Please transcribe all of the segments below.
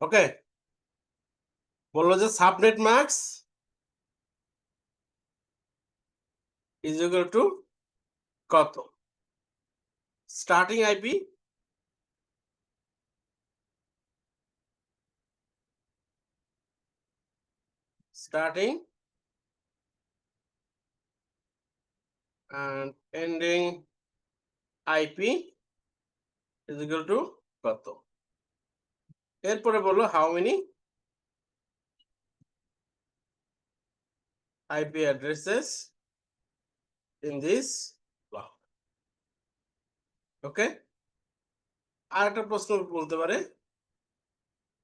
ওকে, বললো যে subnet max is equal to কত? Starting IP starting and ending IP is equal to কত? এরপরে বললো how many IP addresses in this block. ওকে, আর একটা প্রশ্ন বলতে পারে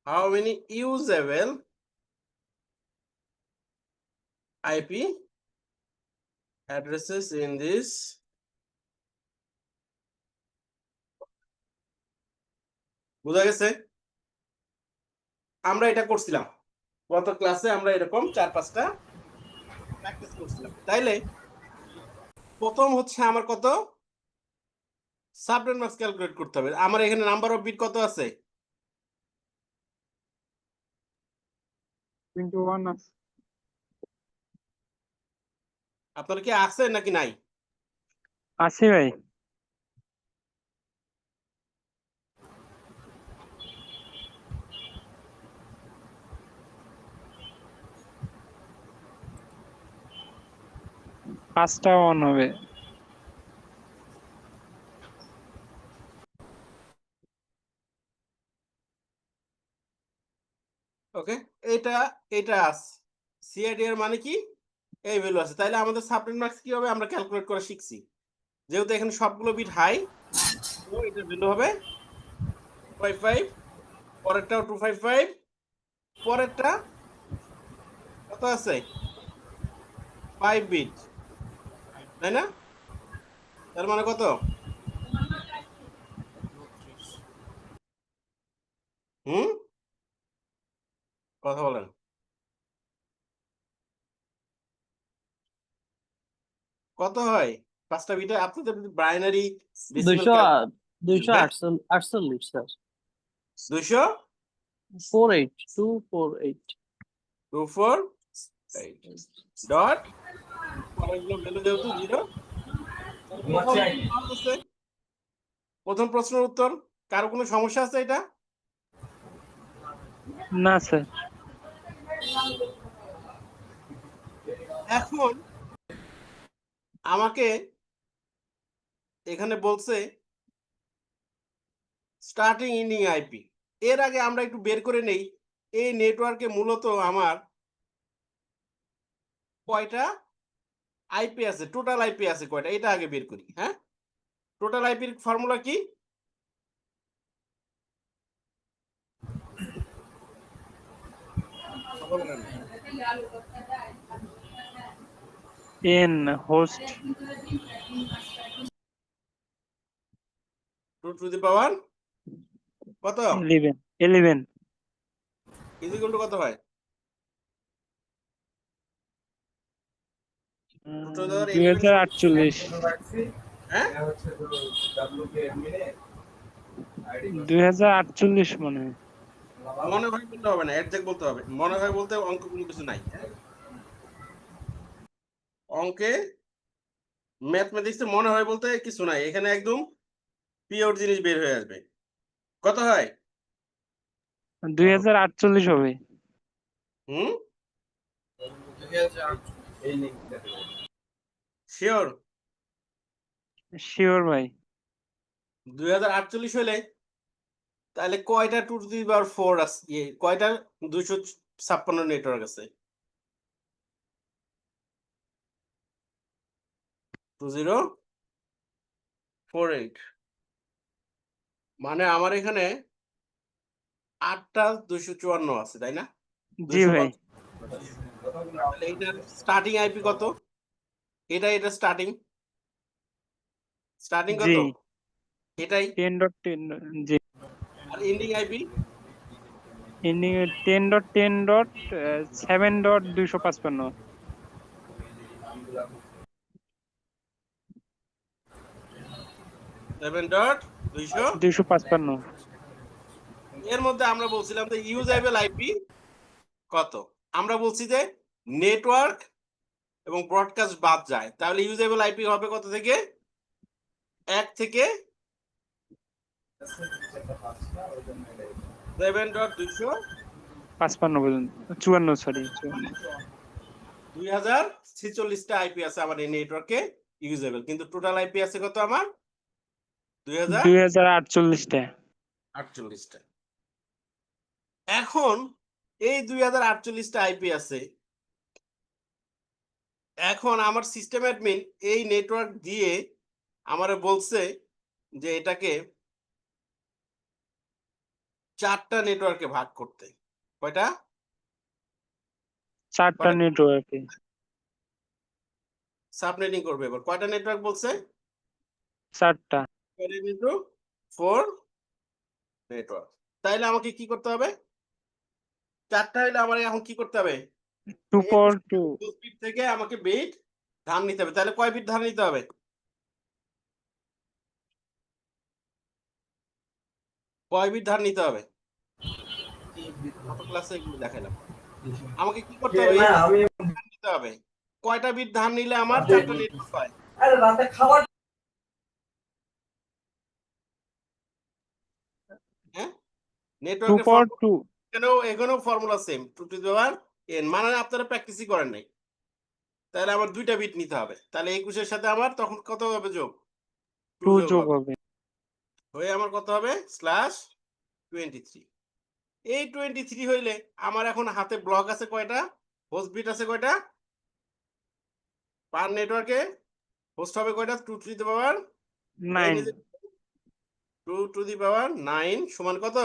how many usable IP addresses in this বুঝা গেছে? আমরা এটা করছিলাম গত ক্লাসে, আমরা এরকম 4-5টা প্র্যাকটিস করছিলাম। তাইলে প্রথম হচ্ছে আমার কত সাবনেট ম্যাক্স ক্যালকুলেট করতে হবে। আমার এখানে নাম্বার অফ বিট কত আছে? 21 আছে। আপনার কি আছে নাকি নাই? আছে ভাই। পাঁচটা অন হবে। ওকে, এটা এটা আছে সিআইডি এর মানে কি এই ভ্যালু আছে। তাইলে আমাদের সাবনেট ম্যাক্স কি হবে আমরা ক্যালকুলেট করে শিখছি। যেহেতু এখানে সবগুলো বিট হাই, তো এটার ভ্যালু হবে 255, পরেরটাও 255, পরেরটা কত আছে 5 বিট, তাই না? তার মানে কত? কথা বলেন। কত হয় 5টা বিটে? আপনাদের বাইনারি ডেসিমাল 248 স্যার। 200 248 248 ডট পরেরগুলো ভ্যালু যেহেতু 0। প্রথম প্রশ্নের উত্তর। কারো কোনো সমস্যা আছে এটা? না স্যার। এখন আমাকে এখানে বলছে স্টার্টিং এন্ডিং আইপি। এর আগে আমরা একটু বের করে নেই এই নেটওয়ার্কে মূলত আমার কয়টা আইপি আছে, টোটাল আইপি আছে কয়টা, এটা আগে বের করি। হ্যাঁ, টোটাল আইপির ফর্মুলা কি? এন হোস্ট 2 টু দি পাওয়ার কত 11 ইজ ইকুয়াল টু কত হয়? 2048। হ্যাঁ, 2048 মনে হয়। মনে হয় বলতে হবে না, এক্সাক্ট বলতে হবে। মনে হয় বলতে অঙ্ক কোনো কিছু নাই। অঙ্কে ম্যাথমেটিক্সে মনে হয় বলতে কিছু নাই, এখানে একদম পিওর জিনিস বের হয়ে আসবে। কত হয়? 2048 হবে। হুম, শিওর? শিওর ভাই। 2048 হলে তাহলে কয়টা 2 টু দি পাওয়ার 4 আছে, কয়টা 256 নেটওয়ার্ক আছে? 2048 মানে আমার এখানে 8টা 254 আছে, তাই না? জি ভাই। তাহলে এটার স্টার্টিং আইপি কত? এটা স্টার্টিং কত? জি এটাই। 10.10 জি। আর এন্ডিং আইপি এন্ডিং 10.10.7.255। 7.200 255 এর মধ্যে আমরা বলছিলাম যে ইউজেবল আইপি কত? আমরা বলছি যে নেটওয়ার্ক এবং ব্রডকাস্ট বাদ যায়, তাহলে ইউজেবল আইপি হবে কত থেকে? 1 থেকে 7.200 55 পর্যন্ত 54 সরি 2046টা আইপি আছে আমার এই নেটওয়ার্কে ইউজেবল, কিন্তু টোটাল আইপি আছে কত আমার? 2048টা। 2048টা। এখন এই 2048টা আইপি আছে, এখন আমার সিস্টেম অ্যাডমিন এই নেটওয়ার্ক দিয়ে আমারে বলছে যে এটাকে 4টা নেটওয়ার্কে ভাগ করতে। কয়টা? 4টা নেটওয়ার্কে সাবনেটিং করবে। এবার কয়টা নেটওয়ার্ক বলছে? 4টা 4 নেটওয়ার্ক। তাইলে আমাকে কি করতে হবে? 4টা হইলে আমার এখন কি করতে হবে? 2.2 বিট থেকে আমাকে বিট ধার নিতে হবে। তাহলে কয় বিট ধার নিতে হবে? কয় বিট ধার নিতে হবে? গত ক্লাসে এগুলো দেখাইলাম। আমাকে কি করতে হবে? নিতে হবে। কয়টা বিট ধার নিলে আমার 4টা নেটওয়ার্ক হয়? হ্যাঁ, নেটওয়ার্কের ফর্মুলা 2.2 এখানেও formula same, 2 to the power n। মানে আপনারা প্র্যাকটিসই করেন নাই। তাহলে আমার 2টা বিট নিতে হবে। তাহলে 21 এর সাথে আমার তখন কত হবে যোগ? 2 2 যোগ যোগ হবে। হবে। হয়ে আমার কত হবে? /23। এই 23 হইলে আমার এখন হাতে ব্লক আছে কয়টা? হোস্ট বিট আছে কয়টা? পার নেটওয়ার্কে হোস্ট হবে কয়টা? 2 to the power 9 2 to the পাওয়ার 9 সমান কত?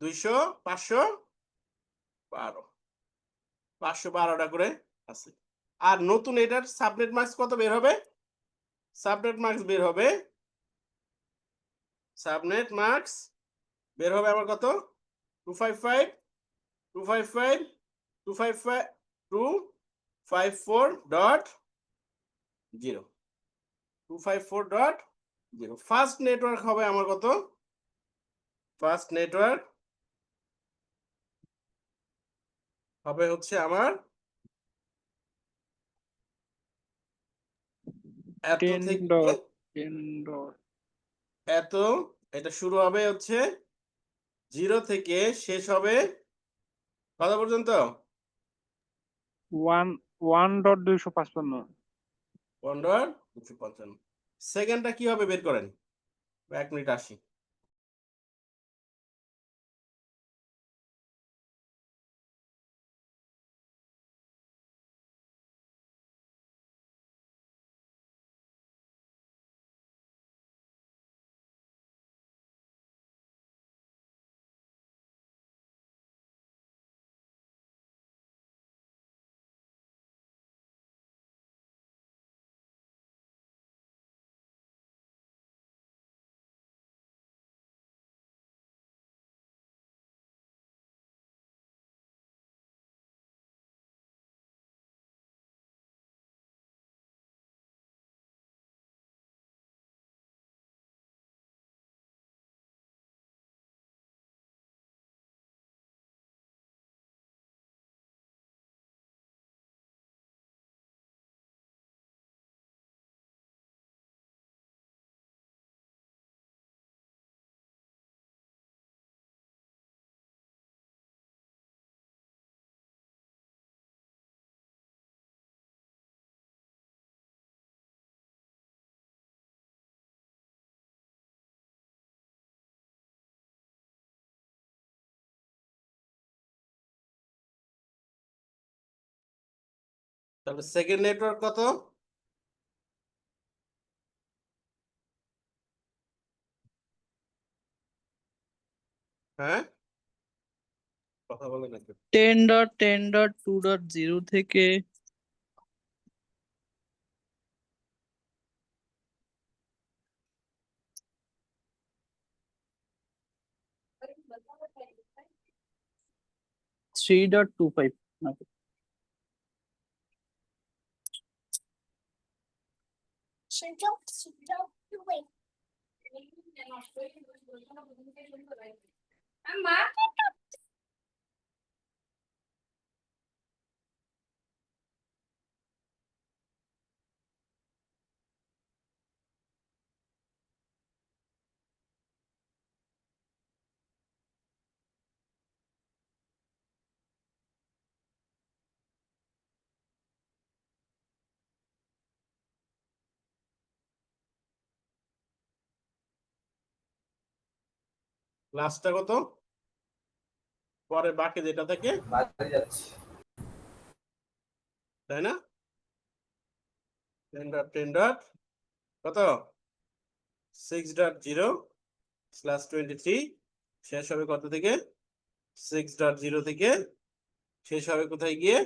200 512 512টা করে আছে। আর নতুন এটার সাবনেট মার্কস কত বের হবে? সাবনেট মার্কস বের হবে আমার কত? 255 255 255 254.0 254.0। ফার্স্ট নেটওয়ার্ক হবে আমার কত? ফার্স্ট নেটওয়ার্ক হবে হচ্ছে আমার এত 10 থেকে ডট 10 ডট এত, এটা শুরু হবে হচ্ছে 0 থেকে শেষ হবে কত পর্যন্ত? 1.255 1.255। সেকেন্ডটা কি হবে বের করেন। 1 মিনিট আসি। তাহলে সেকেন্ড নেটওয়ার্ক কত? হ্যাঁ, কথা বলে নাকি? 10.10.2.0 থেকে $3.25 3.2 লাস্টটা কত পরে বাকি যেটা থেকে তাই না 10.10 কত 6.0/23 শেষ হবে কত থেকে 6.0 থেকে শেষ হবে কোথায় গিয়ে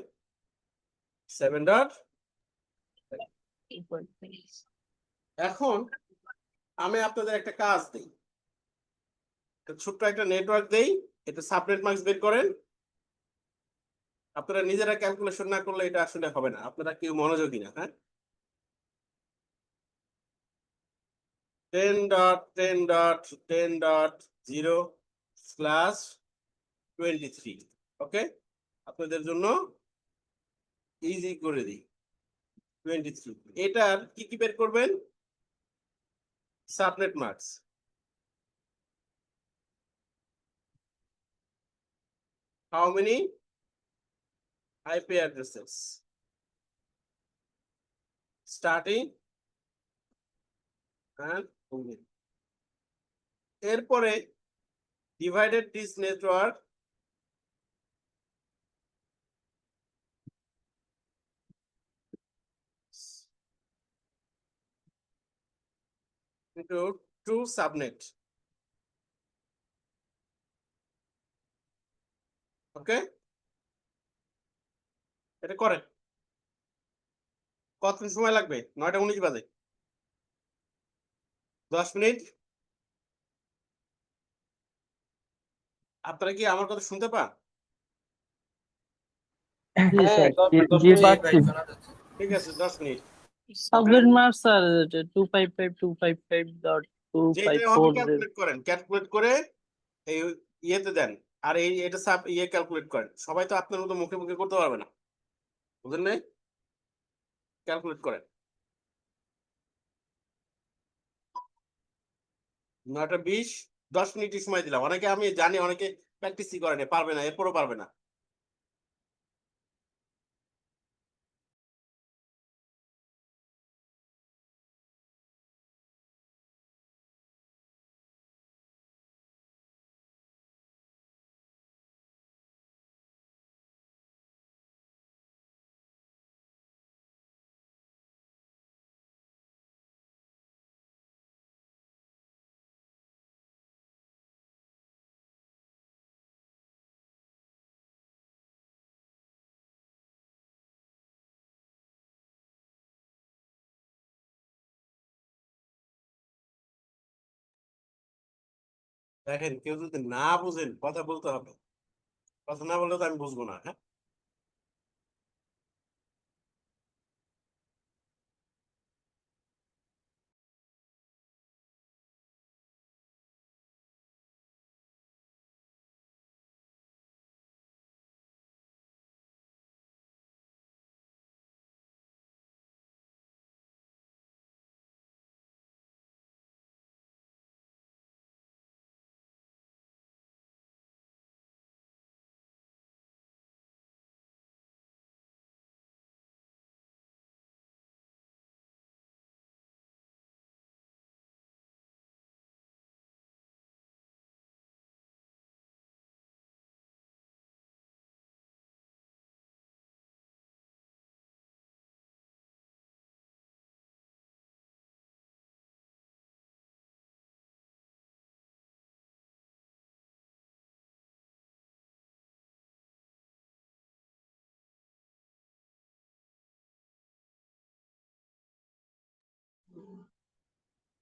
7. এখন আমি আপনাদের একটা কাজ দিই, ছোট্ট একটা নেটওয়ার্ক দেই, এটা সাবনেট মার্কস বের করেন। আপনারা নিজেরা ক্যালকুলেশন না করলে এটা আসলে হবে না, আপনারা কেউ মনোযোগী না। হ্যাঁ 10.10.10.0/23 ওকে আপনাদের জন্য ইজি করে দিই 23 এটার কি কি বের করবেন subnet marks how many IP addresses starting and ending এরপরে divided this network into two subnet ওকে এটা করেন কতক্ষণ সময় লাগবে 9:19 বাজে 10 মিনিট আপনারা কি আমার কথা শুনতে পান জি স্যার জি পাচ্ছি ঠিক আছে 10 মিনিট সাবজেক্ট মার্ক স্যার 255.255.254 যেটা হবে ক্যালকুলেট করেন ক্যালকুলেট করে এই ইয়েতে দেন আর এই এটা সাব ইয়ে ক্যালকুলেট করেন সবাই তো আপনার মতো মুখে মুখে করতে পারবে না বুঝলেন না ক্যালকুলেট করেন 9:20 10 মিনিট সময় দিলাম অনেকে আমি জানি অনেকে প্র্যাকটিসই করে না পারবে না এরপরও পারবে না দেখেন কেউ যদি না বুঝেন কথা বলতে হবে কথা না বললে তো আমি বুঝবো না হ্যাঁ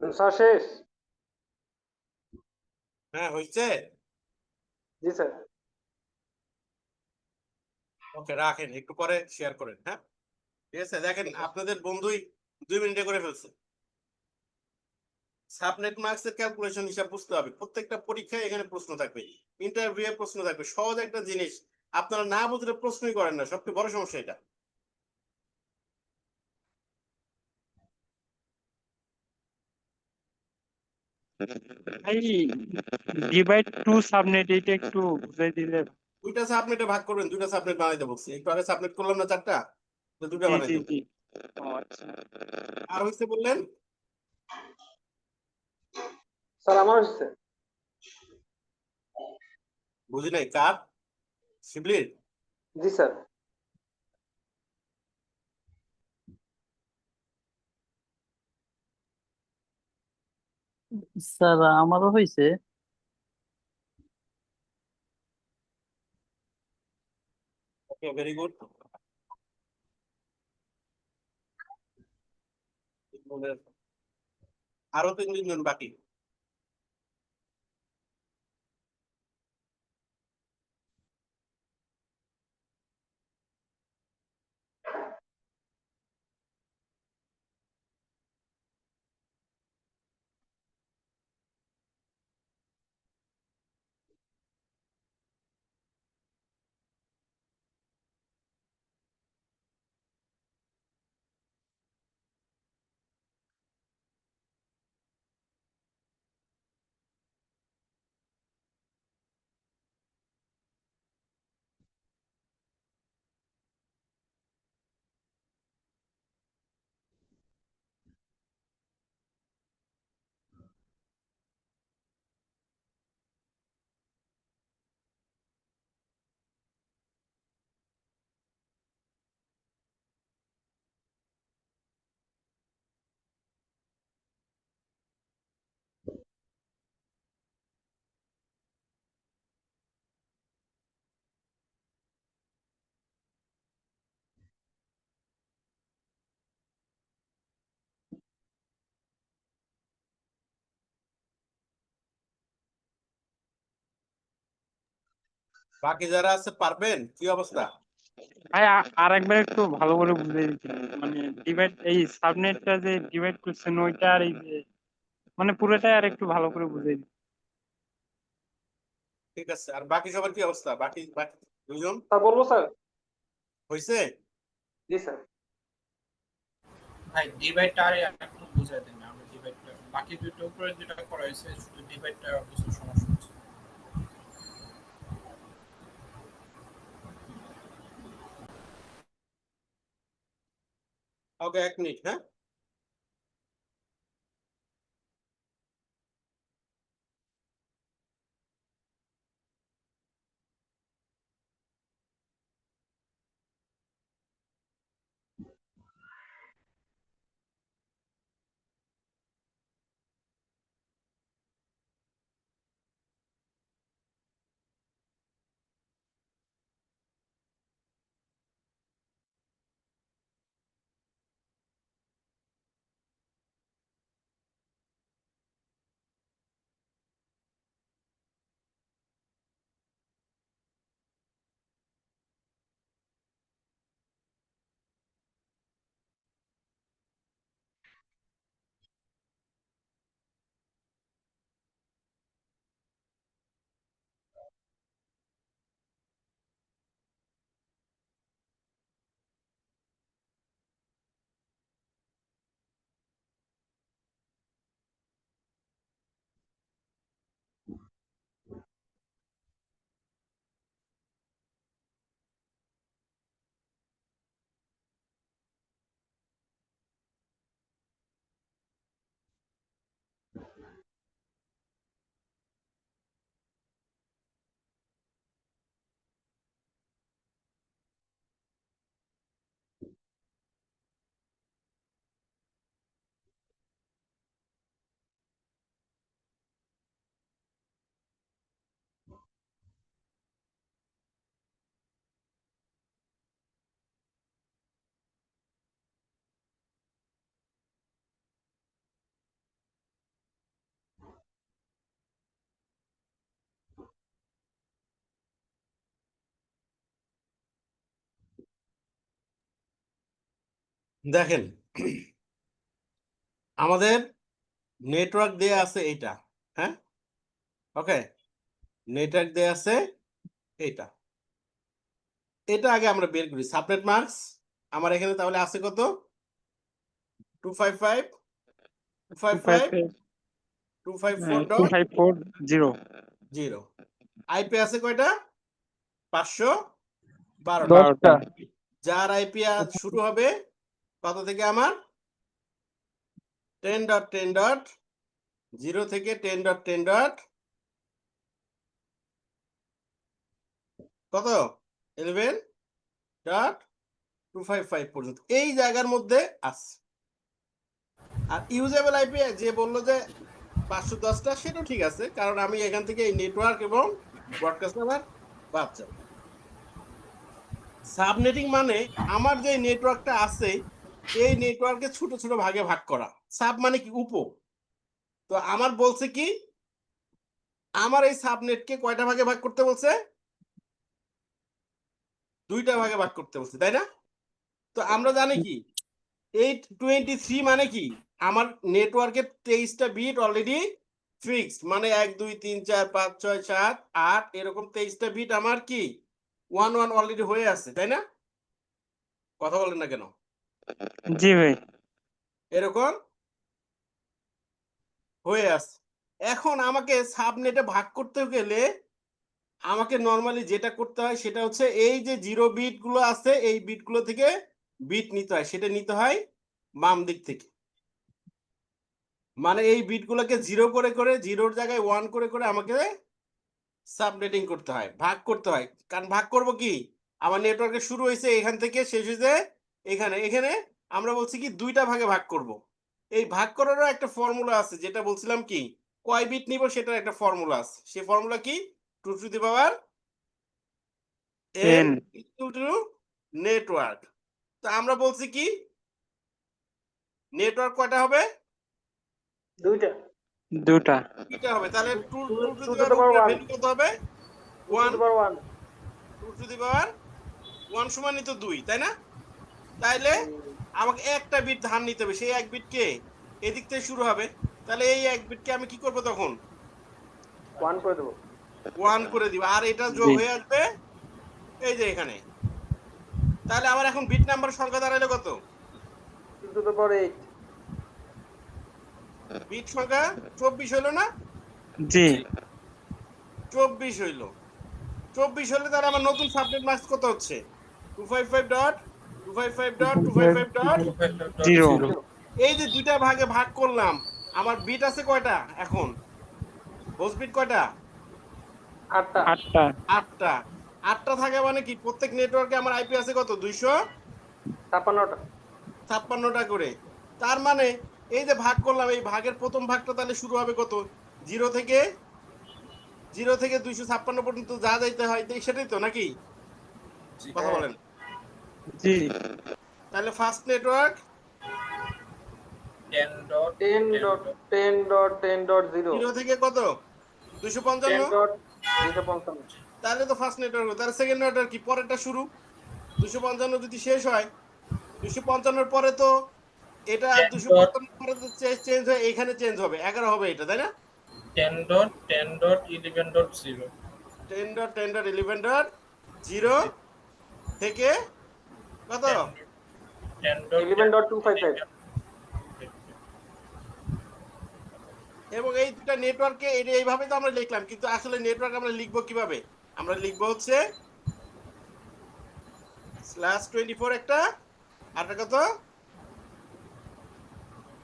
স্যার শেষ হ্যাঁ হয়েছে জি স্যার ওকে রাখেন একটু পরে শেয়ার করেন হ্যাঁ ঠিক আছে দেখেন আপনাদের বন্ধুই 2 মিনিটে করে ফেলছে সাবনেট মার্কসের ক্যালকুলেশন হিসাব বুঝতে হবে। প্রত্যেকটা পরীক্ষায় এখানে প্রশ্ন থাকবে, ইন্টারভিউ এ প্রশ্ন থাকবে। সহজ একটা জিনিস আপনারা না বুঝলে প্রশ্নই করেন না, সবচেয়ে বড় সমস্যা এটা। ভাই ডিভাইড টু সাবনেট এটা একটু বুঝাই দিলে। দুইটা সাবনেটে ভাগ করবেন, দুইটা সাবনেট বানাইতে বলছি। একটু আগে সাবনেট করলাম না চারটা, তো দুইটা জি বানাই জি দেবো। জি। ও আচ্ছা। আর হইছে বললেন? স্যার আমার হচ্ছে। বুঝি নাই, কার? শিবলির? জি স্যার। স্যার আমারও হয়েছে। ওকে, ভেরি গুড। আরো 3 জন বাকি। বাকি যারা আছে পারবেন? কি অবস্থা? ভাই আর একবার একটু ভালো করে বুঝাই দিচ্ছি, মানে ডিভাইড এই সাবনেটটা যে ডিভাইড করছেন ওইটা আর এই যে মানে পুরোটাই আর একটু ভালো করে বুঝাই দিচ্ছি। ঠিক আছে, আর বাকি সবার কি অবস্থা? বাকি বাকি 2 জন স্যার বলবো স্যার? হয়েছে? জি স্যার। ভাই ডিভাইডটা আর একটু বুঝাই দেন, আমি ডিভাইডটা বাকি দুটো উপরে যেটা করা হয়েছে শুধু ডিভাইডটা কিছু সমস্যা হচ্ছে। ওকে, 1 মিনিট, হ্যাঁ। দেখেন, আমাদের নেটওয়ার্ক দেয়া আছে এইটা, হ্যাঁ ওকে, নেটওয়ার্ক দেয়া আছে এইটা, এটা আগে আমরা বের করি। সাবনেট মার্কস আমার এখানে তাহলে আছে কত, 255 255 254.0। 2540 আইপি আছে কয়টা, 512টা। 10টা যার আইপি শুরু হবে কত থেকে, আমার 10.10.0 থেকে 10.10. কত 11.255 পর্যন্ত এই জায়গার মধ্যে আছে। আর ইউজেবল আইপি যে বললো যে 510টা, সেটাও ঠিক আছে, কারণ আমি এখান থেকে এই নেটওয়ার্ক এবং ব্রডকাস্ট নাম্বার বাদ যাব। সাবনেটিং মানে আমার যে নেটওয়ার্কটা আছে এই নেটওয়ার্কে ছোট ছোট ভাগে ভাগ করা। সাব মানে কি, উপ। তো আমার বলছে কি, আমার এই সাবনেটকে কয়টা ভাগে ভাগ করতে বলছে, 2টা ভাগে ভাগ করতে বলছে, তাই না? তো আমরা জানি কি 823 মানে কি, আমার নেটওয়ার্কের 23টা বিট অলরেডি ফিক্সড, মানে 1 2 3 4 5 6 7 8 এরকম 23টা বিট আমার কি 1 1 অলরেডি হয়ে আছে, তাই না? কথা বলেন না কেন? জি ভাই। এরকম হয়ে আছে। এখন আমাকে সাবনেটে ভাগ করতে গেলে আমাকে নরমালি যেটা করতে হয় সেটা হচ্ছে এই যে 0 বিট গুলো আছে এই বিটগুলো থেকে বিট নিতে হয়, সেটা নিতে হয় বাম দিক থেকে। মানে এই বিটগুলোকে 0 করে করে 0-র জায়গায় 1 করে করে আমাকে সাবনেটিং করতে হয়, ভাগ করতে হয়। কারণ ভাগ করব কি, আমার নেটওয়ার্কে শুরু হয়েছে এখান থেকে, শেষ হয়েছে এখানে। এখানে আমরা বলছি কি 2টা ভাগে ভাগ করব। এই ভাগ করারও একটা ফর্মুলা আছে, যেটা বলছিলাম কি কয় বিট নিব সেটার একটা ফর্মুলা আছে। সেই ফর্মুলা কি, 2 to the power n N equal to network. তো আমরা বলছি কি নেটওয়ার্ক কয়টা হবে, 2টা। 2টা। 2টা হবে। তাহলে 2 2 to to the the power power 1, value কত হবে, 2 to 1। the power 1। 2 to the power 1 সমান তো 2, তাই না? তাইলে আমাকে একটা বিট ধার নিতে হবে, সেই এক বিটকে এদিক থেকে শুরু হবে। তাহলে এই এক বিটকে আমি কি করব তখন, 1 করে দেবো। 1 করে দিব, আর এটা যোগ জি। হয়ে আসবে এই যে এখানে। তাহলে আমার এখন বিট নাম্বার সংখ্যা দাঁড়াইলো কত, 2 to the power 8। বিট সংখ্যা 24 হইলো না? জি। 24 হইলো। 24 হলে তাহলে আমার নতুন সাবনেট মাস্ক কত হচ্ছে, 255.255.255. 0 এই যে 2টা ভাগে ভাগ করলাম, আমার বিট আছে কয়টা এখন, হোস্ট বিট কয়টা, 8টা। 8টা। 8টা। 8টা থাকে মানে কি, প্রত্যেক নেটওয়ার্কে আমার আইপি আছে কত, 56টা। 256টা করে। তার মানে এই যে ভাগ করলাম, এই ভাগের প্রথম ভাগটা তাহলে শুরু হবে কত, 0 থেকে 256 পর্যন্ত যা যাইতে হয় সেটাই তো নাকি, কথা বলেন? জি। তাহলে ফার্স্ট নেটওয়ার্ক 10.10.10.10.0। 0 থেকে কত, 255। 10.255। তাহলে তো ফার্স্ট নেটওয়ার্ক। তাহলে সেকেন্ড নেটওয়ার্ক কি, পরেরটা শুরু 255 যদি শেষ হয়, 255 পরে তো এটা 255 পরে তো চেঞ্জ হয়, এখানে চেঞ্জ হবে 11 হবে এটা, তাই না? 10.10.11.0 10.10.11.0 থেকে কত, 11.255। এবং এই দুটা নেটওয়ার্কে এইভাবে তো আমরা লিখলাম, কিন্তু আসলে নেটওয়ার্ক আমরা লিখবো কিভাবে, আমরা লিখবো হচ্ছে /24 একটা, আর কত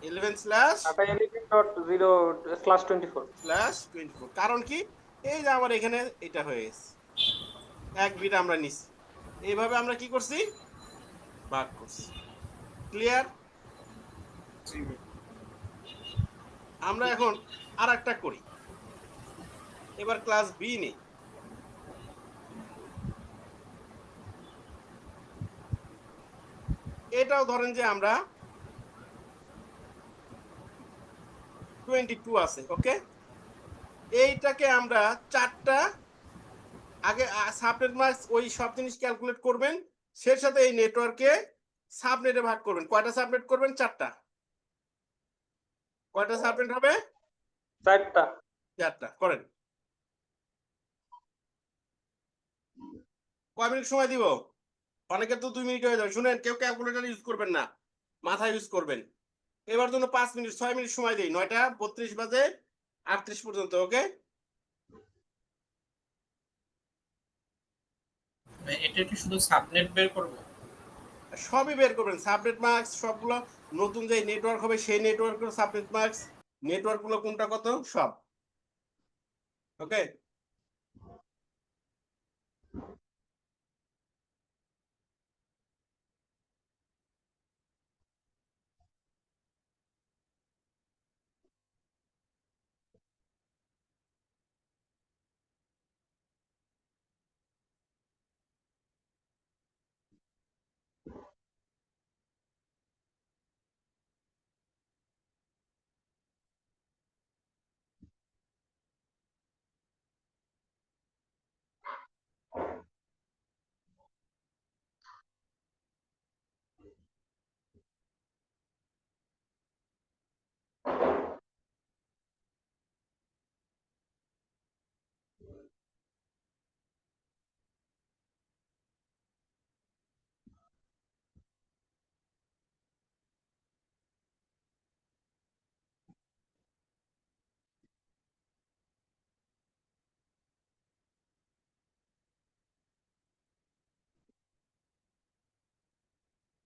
11/11.0/24। কারণ কি, এই যে আমার এখানে এটা হয়ে গেছে, এক বিট আমরা নিছি, এইভাবে আমরা কি করছি, ভাগ করছি। ক্লিয়ার? আমরা এখন আর একটা করি, এবার ক্লাস বি নেই। এটাও ধরেন যে আমরা 22 আছে, ওকে। এইটাকে আমরা 4টা আগে সাবনেট মাস্ক ওই সব জিনিস ক্যালকুলেট করবেন, সেই সাথে এই নেটওয়ার্কে সাবনেটে ভাগ করবেন। কয়টা সাবনেট করবেন, 4টা। কয়টা সাবনেট হবে? 4টা। 4টা। করেন। কয় মিনিট সময় দিব? অনেকের তো 2 মিনিট হয়ে যাবে। শুনেন, কেউ ক্যালকুলেটর ইউজ করবেন না, মাথা ইউজ করবেন। এবার জন্য 5 মিনিট 6 মিনিট সময় দিই। 9:32 বাজে 38 পর্যন্ত। ওকে, এটা কি শুধু সাবনেট বের করব? সবই বের করবেন। সাবনেট মার্কস সবগুলো, নতুন যে নেটওয়ার্ক হবে সেই নেটওয়ার্কের সাবনেট মার্কস, নেটওয়ার্ক গুলো কোনটা কত সব। ওকে,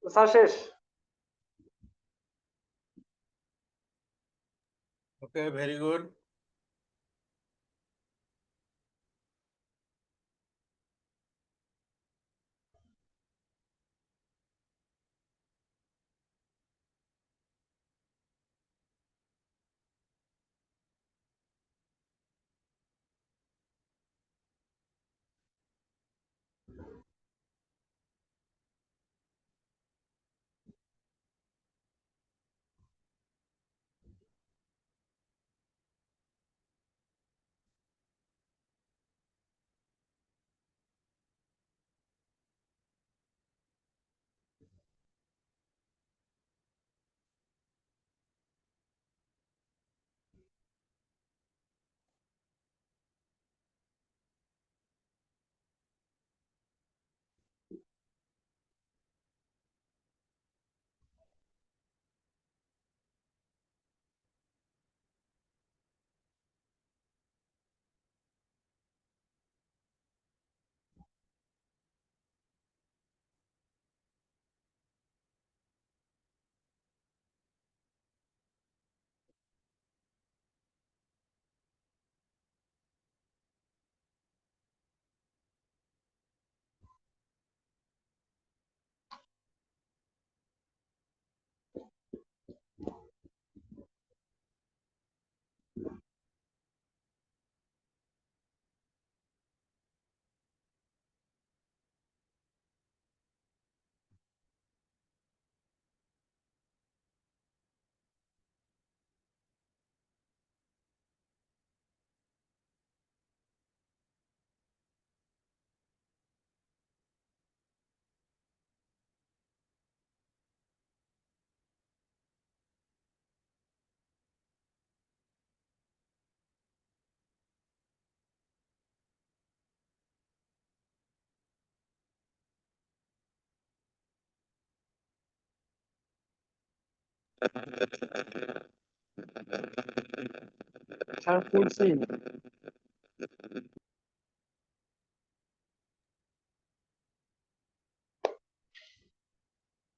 স্যার শেষ। ওকে, ভেরি গুড। স্যার করছি।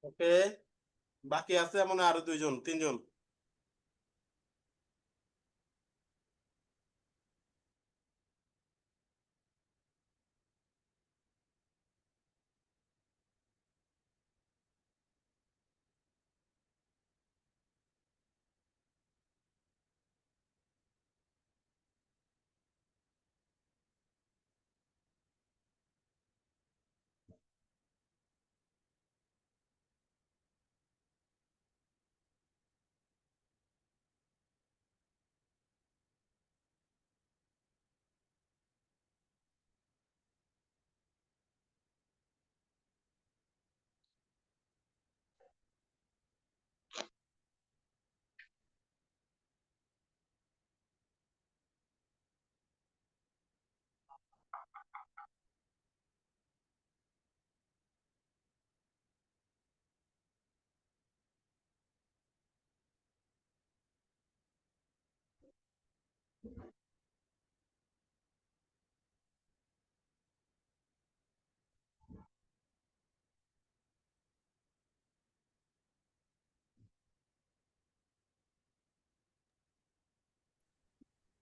ওকে, বাকি আছে এমন আরো 2 জন 3 জন।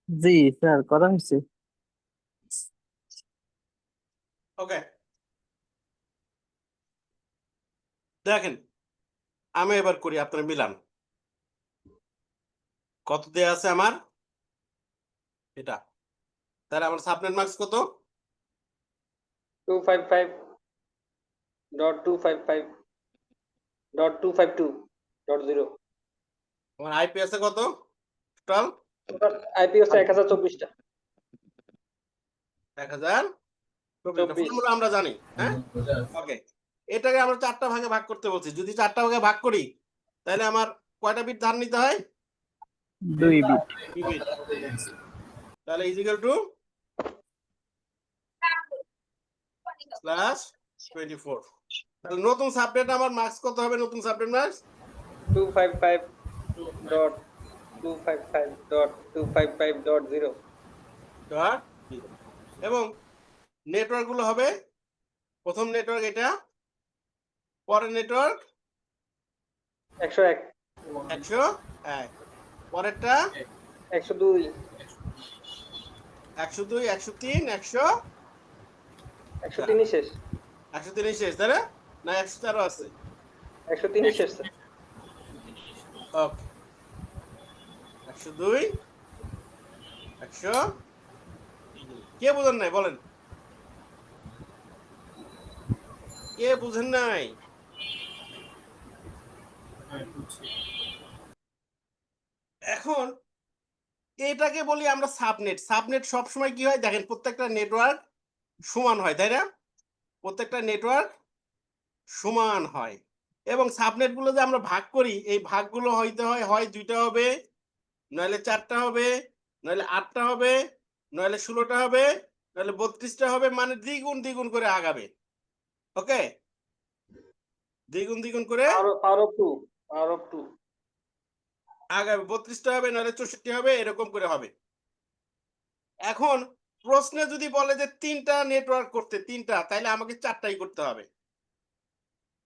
জি স্যার করা হয়েছে। ওকে, দেখেন আমি এবার করি, আপনারা মিলান। কত দেয়া আছে আমার? এটা, তাহলে আমার সাবনেট মার্কস কত? 255.255.252.0 আমার আইপি আছে কত টোটাল? আইপি হচ্ছে 1024টা 1024টা। 24 ফর্মুলা আমরা জানি, হ্যাঁ? ওকে, এটাকে আমরা 4টা ভাগে ভাগ করতে বলছি। যদি 4টা ভাগে ভাগ করি তাহলে আমার কয়টা বিট ধার নিতে হয়? 2 বিট। 2 বিট। তাহলে ইজিক্যাল টু /24। তাহলে নতুন সাবনেট আমার মার্কস কত হবে? নতুন সাবনেট মার্কস 255.255.255.0 ডট এবং নেটওয়ার্ক গুলো হবে, প্রথম নেটওয়ার্ক এটা, পরের নেটওয়ার্ক 101 101, পরেরটা 102 102, 103, 100, 103 শেষ 103 শেষ, তাই না? না 104 আছে? 103 শেষ স্যার। ওকে, 102, 100। কে বুঝেন নাই বলেন, কে বুঝেন নাই? এখন এটাকে বলি আমরা সাবনেট। সাবনেট সবসময় কি হয় দেখেন, প্রত্যেকটা নেটওয়ার্ক সমান হয়, তাই না? প্রত্যেকটা নেটওয়ার্ক সমান হয় এবং সাবনেট গুলো যে আমরা ভাগ করি, এই ভাগগুলো হইতে হয়, হয় 2টা হবে, নইলে 4টা হবে, নইলে 8টা হবে, নইলে 16টা হবে, নইলে 32টা হবে, মানে দ্বিগুণ দ্বিগুণ করে আগাবে। ওকে, দ্বিগুণ দ্বিগুণ করে পাওয়ার অফ 2 আগাবে, 32টা হবে, নইলে 64 হবে, এরকম করে হবে। এখন প্রশ্নে যদি বলে যে 3টা নেটওয়ার্ক করতে, 3টা, তাহলে আমাকে 4টাই করতে হবে,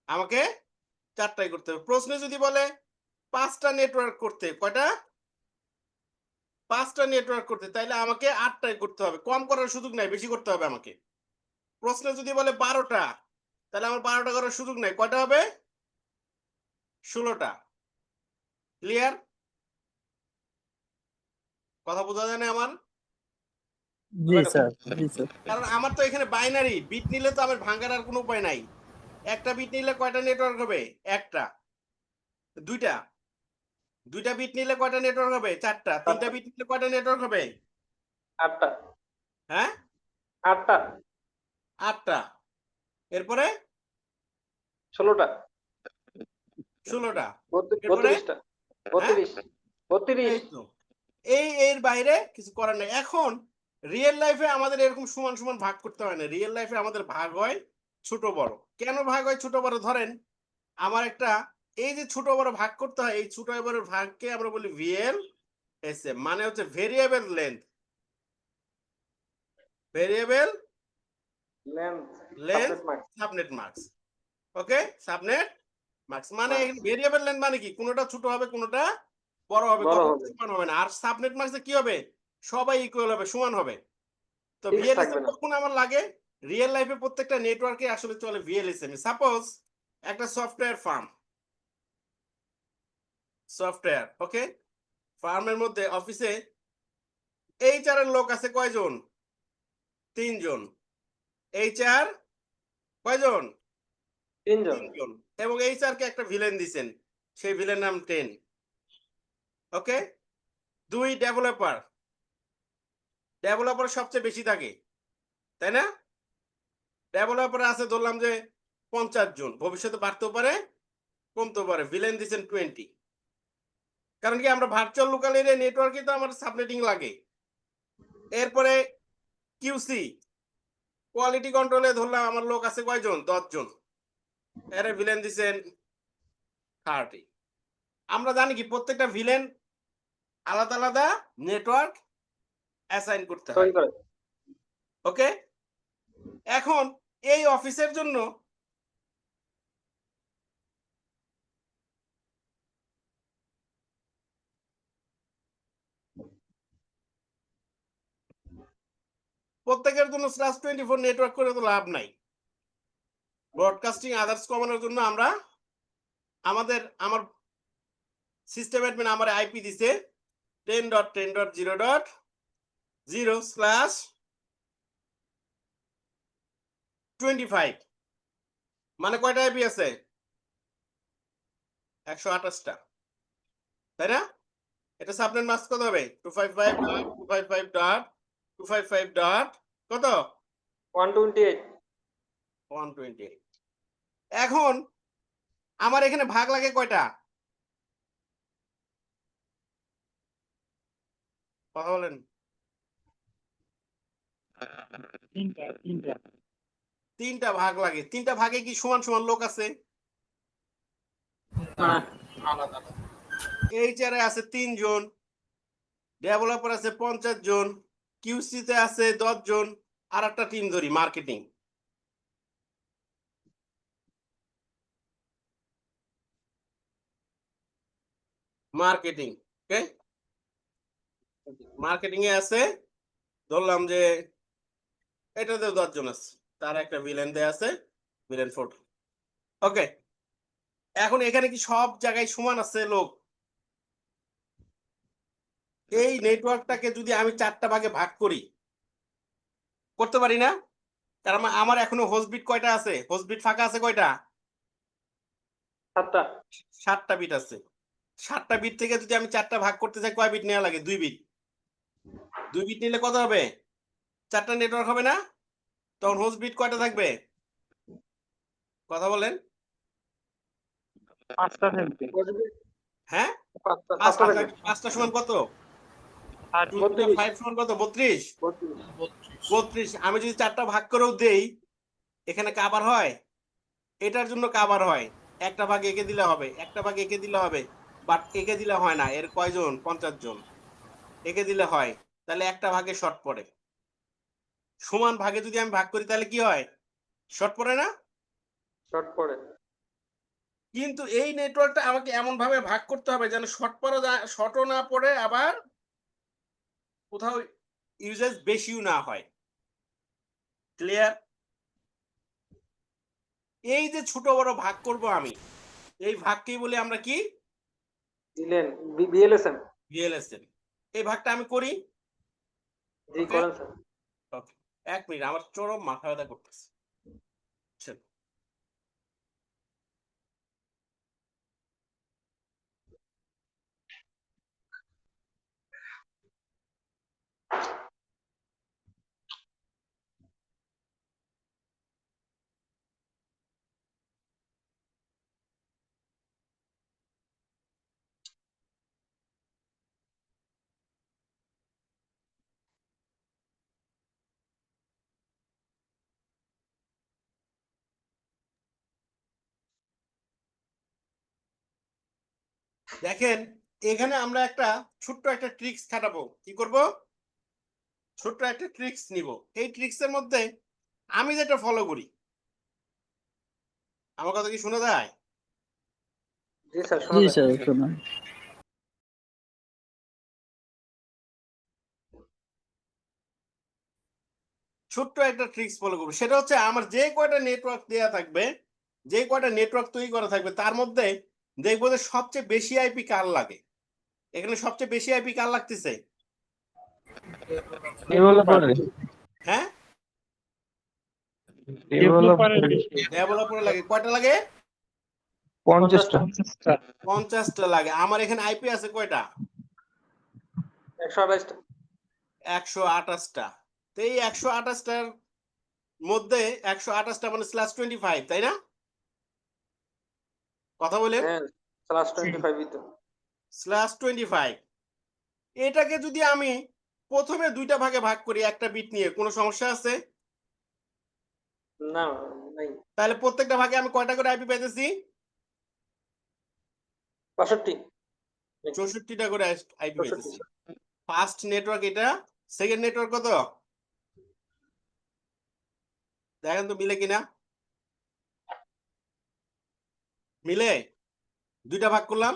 আমাকে 4টাই করতে হবে। প্রশ্নে যদি বলে 5টা নেটওয়ার্ক করতে, কয়টা? 5টা নেটওয়ার্ক করতে, তাহলে আমাকে 8টাই করতে হবে, কম করার সুযোগ নাই, বেশি করতে হবে আমাকে। প্রশ্নে যদি বলে 12টা, তাহলে আমার 12টা করার সুযোগ নাই, কয়টা হবে? 16টা। ক্লিয়ার? কথা বোঝা যায় না আমার? জি স্যার, জি স্যার। কারণ আমার তো এখানে বাইনারি বিট নিলে তো আমার ভাঙার আর কোনো উপায় নাই। একটা বিট নিলে কয়টা নেটওয়ার্ক হবে? একটা। দুইটা। দুইটা বিট নিলে কয়টা নেটওয়ার্ক হবে? 4টা। 3টা বিট নিলে কয়টা নেটওয়ার্ক হবে? 8টা হ্যাঁ, 8টা 8টা। এরপরে 16টা 16টা। এরপরে 32টা হ্যাঁ, 32 এই তো, এর বাইরে কিছু করার নেই। এখন রিয়েল লাইফে আমাদের এরকম সমান সমান ভাগ করতে হয় না, রিয়েল লাইফে আমাদের ভাগ হয় ছোট বড়। কেন ভাগ হয় ছোট বড়? ধরেন আমার একটা, এই যে ছোট বড় ভাগ করতে হয়, এই ছোট বড় ভাগকে আমরা বলি ভিএল এস এম, মানে হচ্ছে variable length, variable length length subnet mark subnet marks. Okay, subnet marks মানে Marks। ভেরিয়েবল লেন্থ মানে কি, কোনোটা ছোট হবে, কোনোটা বড় হবে, বড় কখনো হবে সমান হবে না। আর সাবনেট মার্কসে কি হবে? সবাই ইকুয়াল হবে, সমান হবে। তো ফিক্স থাকবে ভিএলএসএম না কখন আমার লাগে? রিয়েল লাইফে প্রত্যেকটা নেটওয়ার্কে আসলে চলে ভিএলএসএম। সাপোজ একটা সফটওয়্যার ফার্ম, সফটওয়্যার, ওকে, ফার্মের মধ্যে অফিসে এইচআর এর লোক আছে কয়জন? 3জন। এইচআর কয়জন? 3জন 3জন। এবং এইচআর কে একটা ভিলেন দিছেন, সেই ভিলেন নাম 10। ওকে, 2 ডেভেলপার, ডেভেলপার সবচেয়ে বেশি থাকে, তাই না? ডেভেলপার আছে ধরলাম যে 50 জন, ভবিষ্যতে বাড়তেও পারে, কমতেও পারে। ভিলেন দিছেন 20। কারণ কি, আমরা ভার্চুয়াল লোকাল এরিয়া নেটওয়ার্কে তো আমার সাবনেটিং লাগে। এরপরে কিউসি, কোয়ালিটি কন্ট্রোলে ধরলাম আমার লোক আছে কয়জন? 10 জন, এর ভিলেন দিছেন 30। আমরা জানি কি প্রত্যেকটা ভিলেন আলাদা আলাদা নেটওয়ার্ক অ্যাসাইন করতে হয়। তৈরি করে ওকে, এখন এই অফিসের জন্য প্রত্যেকের জন্য /24 নেটওয়ার্ক করে তো লাভ নাই। ব্রডকাস্টিং আদার্স কমানোর জন্য আমরা আমার সিস্টেম অ্যাডমিন আমার আইপি দিছে 10.10.0.0/25 মানে কয়টা আইপি আছে 128টা, তাই না? এটা সাবনেট মাস্ক কত হবে 255.255.255. কত 128 128। এখন আমার এখানে ভাগ লাগে কয়টা কথা বলেন? তিনটা 3টা ভাগ লাগে। 3টা ভাগে কি সমান সমান লোক আছে? না, আলাদা আলাদা। এইচআর এ আছে 3 জন, ডেভেলপার আছে 50 জন, কিউসি তে আছে 10 জন, আর একটা টিম ধরি মার্কেটিং। মার্কেটিং ওকে, মার্কেটিং এ আছে ধরলাম যে এটাতেও 10 জন আছে, তার একটা ভিলেন দেয়া আছে, ভিলেন 4। ওকে, এখন এখানে কি সব জায়গায় সমান আছে লোক? এই নেটওয়ার্কটাকে যদি আমি 4টা ভাগে ভাগ করি, করতে পারি না? কারণ আমার এখনো হোস্টবিট কয়টা আছে? হোস্টবিট ফাঁকা আছে কয়টা? 7টা 7টা বিট আছে। 7টা বিট থেকে যদি আমি 4টা ভাগ করতে চাই, কয় বিট নেওয়া লাগে? 2 বিট। 2 বিট নিলে কত হবে? 4টা নেটওয়ার্ক হবে না? তখন হোস্ট বিট কয়টা থাকবে? কথা বলেন। 5টা থাকবে। হ্যাঁ, 5টা 5টা সমান কত? 2 × 32 5 সমান কত? 32। 32 32 আমি যদি 4টা ভাগ করেও দেই, এখানে কাবার হয়? এটার জন্য কাবার হয়। একটা ভাগ একে দিলে হবে, একটা ভাগ একে দিলে হবে, বাট একে দিলে হয় না। এর কয়জন? 50 জন। একে দিলে হয়, তাহলে একটা ভাগে শর্ট পড়ে। সমান ভাগে যদি আমি ভাগ করি তাহলে কি হয়? শর্ট পড়ে না? শর্ট পড়ে। কিন্তু এই নেটওয়ার্কটা আমাকে এমন ভাবে ভাগ করতে হবে যেন শর্টও না পড়ে, আবার কোথাও ইউজেস বেশিও না হয়। ক্লিয়ার? এই যে ছোট বড় ভাগ করব আমি, এই ভাগকেই বলি আমরা কি? দিলেন বিএলএসএম। ভিএলএসএম। এই ভাগটা আমি করি। জি Okay? করেন স্যার। ওকে, 1 মিনিট, আমার চরম মাথা ব্যথা করতেছে। চল। দেখেন, এখানে আমরা ছোট্ট একটা ট্রিক্স খাটাবো। কি করব? ছোট্ট একটা ট্রিক্স নিব। এই ট্রিক্সের মধ্যে আমি যেটা ফলো করি, আমার কথা কি শোনা যায়? জি স্যার শোনা জি যায়। স্যার শোনান। ছোট্ট একটা ট্রিক্স ফলো করবো। সেটা হচ্ছে আমার যে কয়টা নেটওয়ার্ক দেয়া থাকবে, যে কয়টা নেটওয়ার্ক তৈরি করা থাকবে, তার মধ্যে দেখবো যে সবচেয়ে বেশি আইপি কার লাগে। এখানে সবচেয়ে বেশি আইপি কার লাগতেছে? হ্যাঁ, ডেভেলপারের বেশি। ডেভেলপার লাগে। কয়টা লাগে? 50টা 50টা লাগে। আমার এখানে আইপি আছে কয়টা? 128টা 128টা। তো এই 128টার মধ্যে 128টা মানে /25, তাই না? কথা বলেন। হ্যাঁ /25 তো। /25 এটাকে যদি আমি প্রথমে 2টা ভাগে ভাগ করি একটা বিট নিয়ে, কোনো সমস্যা আছে? না নাই। তাহলে প্রত্যেকটা ভাগে আমি কয়টা করে আইপি পাইতেছি? 65 64টা করে আইপি 64 পাইতেছি। ফার্স্ট নেটওয়ার্ক এটা, সেকেন্ড নেটওয়ার্ক কত? দেখেন তো মিলে কিনা। মিলে? 2টা ভাগ করলাম,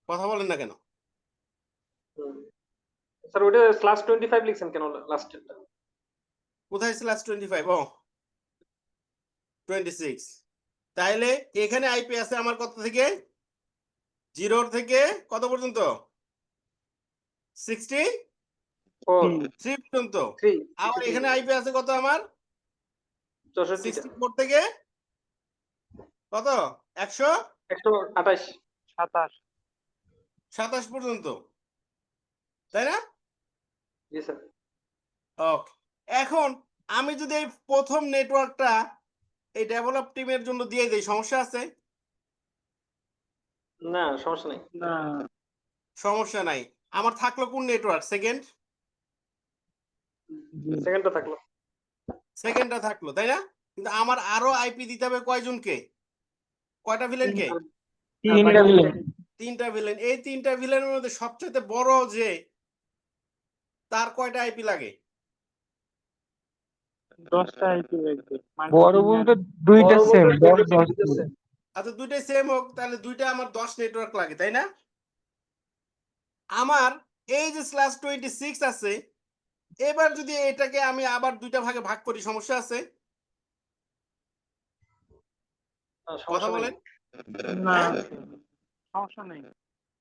কথা বলেন না কেন? স্যার ওটা /25 লিখছেন কেন লাস্টেরটা? কোথায় /25? ও 26। তাইলে এখানে আইপি আছে আমার কত থেকে? 0 থেকে কত পর্যন্ত? 63 4 পর্যন্ত। 3 আবার এখানে আইপি আছে কত আমার? 64টা 64 থেকে কত? 128 127 পর্যন্ত, তাই না? জি স্যার। ওকে, এখন আমি যদি এই প্রথম নেটওয়ার্কটা এই ডেভেলপ টিমের জন্য দিয়ে দেই, সমস্যা আছে? না সমস্যা নেই। না, সমস্যা নাই। আমার থাকলো কোন নেটওয়ার্ক? সেকেন্ডটা থাকলো। সেকেন্ডটা থাকলো, তাই না? কিন্তু আমার আরো আইপি দিতে হবে কয়জনকে? কয়টা ভিলেনকে? 3টা ভিলেন। 3টা ভিলেন। এই 3টা ভিলেনের মধ্যে সবচেয়ে বড় যে, তার কয়টা আইপি লাগে? 10টা আইপি লাগবে। বড় বলতে দুইটা বড় সেম, বলতে 10 10 দুইটা same। আচ্ছা, দুইটাই সেম হোক, তাহলে দুইটা আমার 10 নেটওয়ার্ক লাগে, তাই না? আমার এই যে /26 আছে, এবার যদি এটাকে আমি আবার দুইটা ভাগে ভাগ করি, সমস্যা আছে? কথা সমস্যা নেই। বলেন। না, হ্যাঁ? সমস্যা নেই।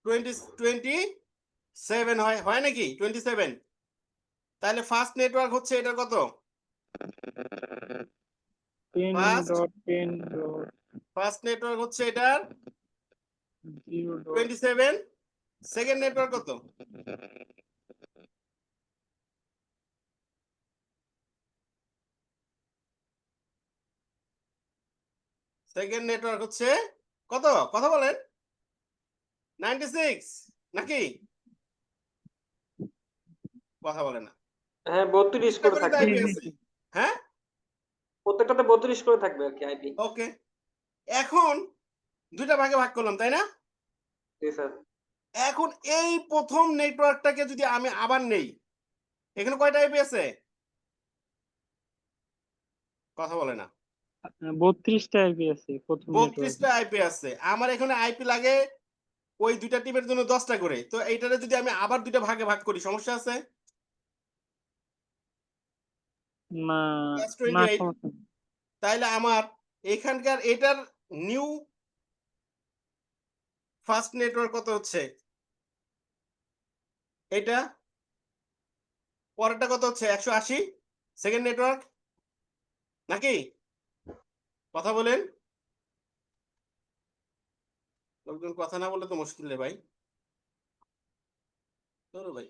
27 হয় নাকি? 27। তাহলে ফার্স্ট নেটওয়ার্ক হচ্ছে এটা কত? 10.10.0. ফার্স্ট নেটওয়ার্ক হচ্ছে এটার 27। সেকেন্ড নেটওয়ার্ক কত? সেকেন্ড নেটওয়ার্ক হচ্ছে কত? কথা বলেন। 96 নাকি? কথা বলে না। হ্যাঁ 32 করে করে থাকবে। আইপি আছে। হ্যাঁ, প্রত্যেকটাতে 32 করে থাকবে আর কি আইপি। ওকে। এখন দুইটা ভাগে ভাগ করলাম, তাই না? জি স্যার। এখন এই প্রথম নেটওয়ার্কটাকে যদি আমি আবার নেই, এখানে কয়টা আইপি আছে? কথা বলে না। 32টা আইপি আছে প্রথম নেটওয়ার্ক। 32টা আইপি আছে। আমার এখানে আইপি লাগে ওই দুইটা টিমের জন্য 10টা করে। তো এইটারে যদি আমি আবার দুইটা ভাগে ভাগ করি, সমস্যা আছে? না, না, +28। সমস্যা নেই। তাইলে আমার এখানকার এটার নিউ ফার্স্ট নেটওয়ার্ক কত হচ্ছে? এটা পরেরটা কত হচ্ছে? 180 সেকেন্ড নেটওয়ার্ক নাকি? কথা বলেন। লোকজন কথা না বলে তো মুশকিল রে ভাই। ধরো ভাই,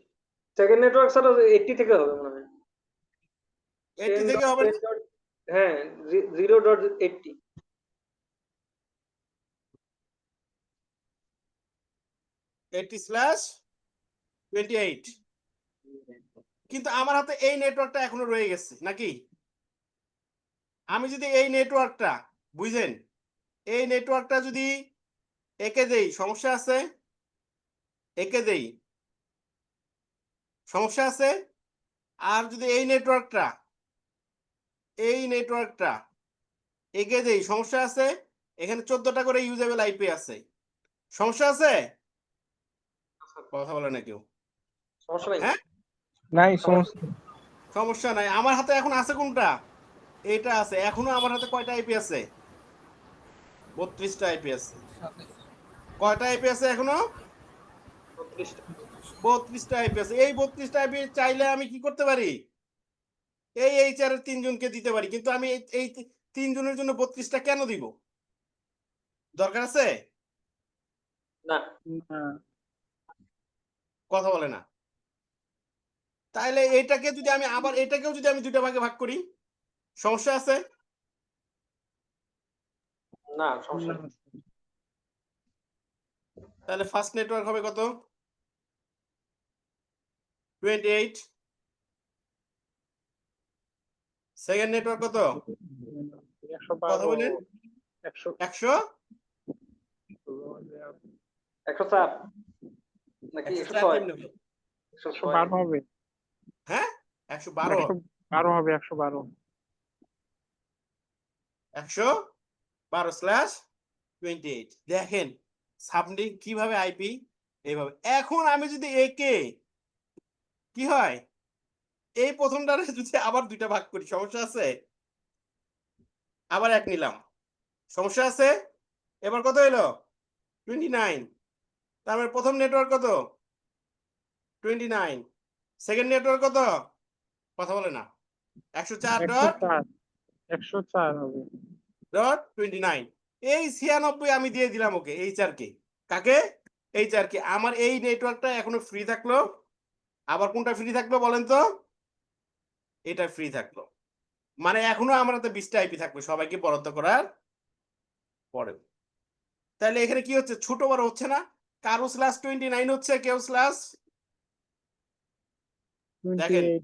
সেকেন্ড নেটওয়ার্ক স্যার 80 থেকে হবে মনে হয়। 80 থেকে হবে না? হ্যাঁ 0.80। 80/28। কিন্তু আমার হাতে এই নেটওয়ার্কটা এখনো রয়ে গেছে নাকি? আমি যদি এই নেটওয়ার্কটা, বুঝেন, এই নেটওয়ার্কটা যদি একে দেই, সমস্যা আছে? একে দেই, সমস্যা আছে? আর যদি এই নেটওয়ার্কটা একে দেই, সমস্যা আছে? এখানে 14টা করে ইউজেবল আইপি আছে, সমস্যা আছে? কথা বলে না কেউ। সমস্যা নেই। হ্যাঁ, নাই সমস্যা। সমস্যা নাই। আমার হাতে এখন আছে কোনটা? এটা আছে। এখনো আমার হাতে কয়টা আইপি আছে? 32টা আইপি আছে। কয়টা আইপি আছে এখনো? 32টা। 32টা আইপি আছে। এই 32টা আইপি চাইলে আমি কি করতে পারি? এই এইচআর এর 3 জনকে দিতে পারি। কিন্তু আমি এই 3 জনের জন্য 32টা কেন দিব? দরকার আছে? না। না, কথা বলে না। তাইলে এটাকে যদি আমি আবার এটাকেও যদি আমি দুইটা ভাগে ভাগ করি, সমস্যা আছে? না সমস্যা নেই। তাহলে ফার্স্ট নেটওয়ার্ক হবে কত? 28। সেকেন্ড নেটওয়ার্ক কত? 112, কথা বলেন। 100, 100 104 নাকি 104 106? কেমনে হবে? 112 হবে। হ্যাঁ, 112 112 হবে, 112। 112/28। দেখেন সাবনেট কিভাবে আইপি এইভাবে। এখন আমি যদি একে কি হয় এই প্রথমটারে যদি আবার দুইটা ভাগ করি সমস্যা আছে আবার এক নিলাম সমস্যা আছে এবার কত এলো 29 তার মানে প্রথম নেটওয়ার্ক কত 29 সেকেন্ড নেটওয়ার্ক কত কথা বলে না 104 ডট 104 104 হবে। ডট 29 এই 96 আমি দিয়ে দিলাম ওকে এইচআর কে কাকে এইচআর কে আমার এই নেটওয়ার্কটা এখনো ফ্রি থাকলো আবার কোনটা ফ্রি থাকলো বলেন তো এটা ফ্রি থাকলো মানে এখনো আমার হাতে 20টা আইপি থাকবে সবাইকে বরাদ্দ করার পরে তাহলে এখানে কি হচ্ছে ছোট বড় হচ্ছে না কারো স্ল্যাশ 29 হচ্ছে কেউ স্ল্যাশ দেখেন 28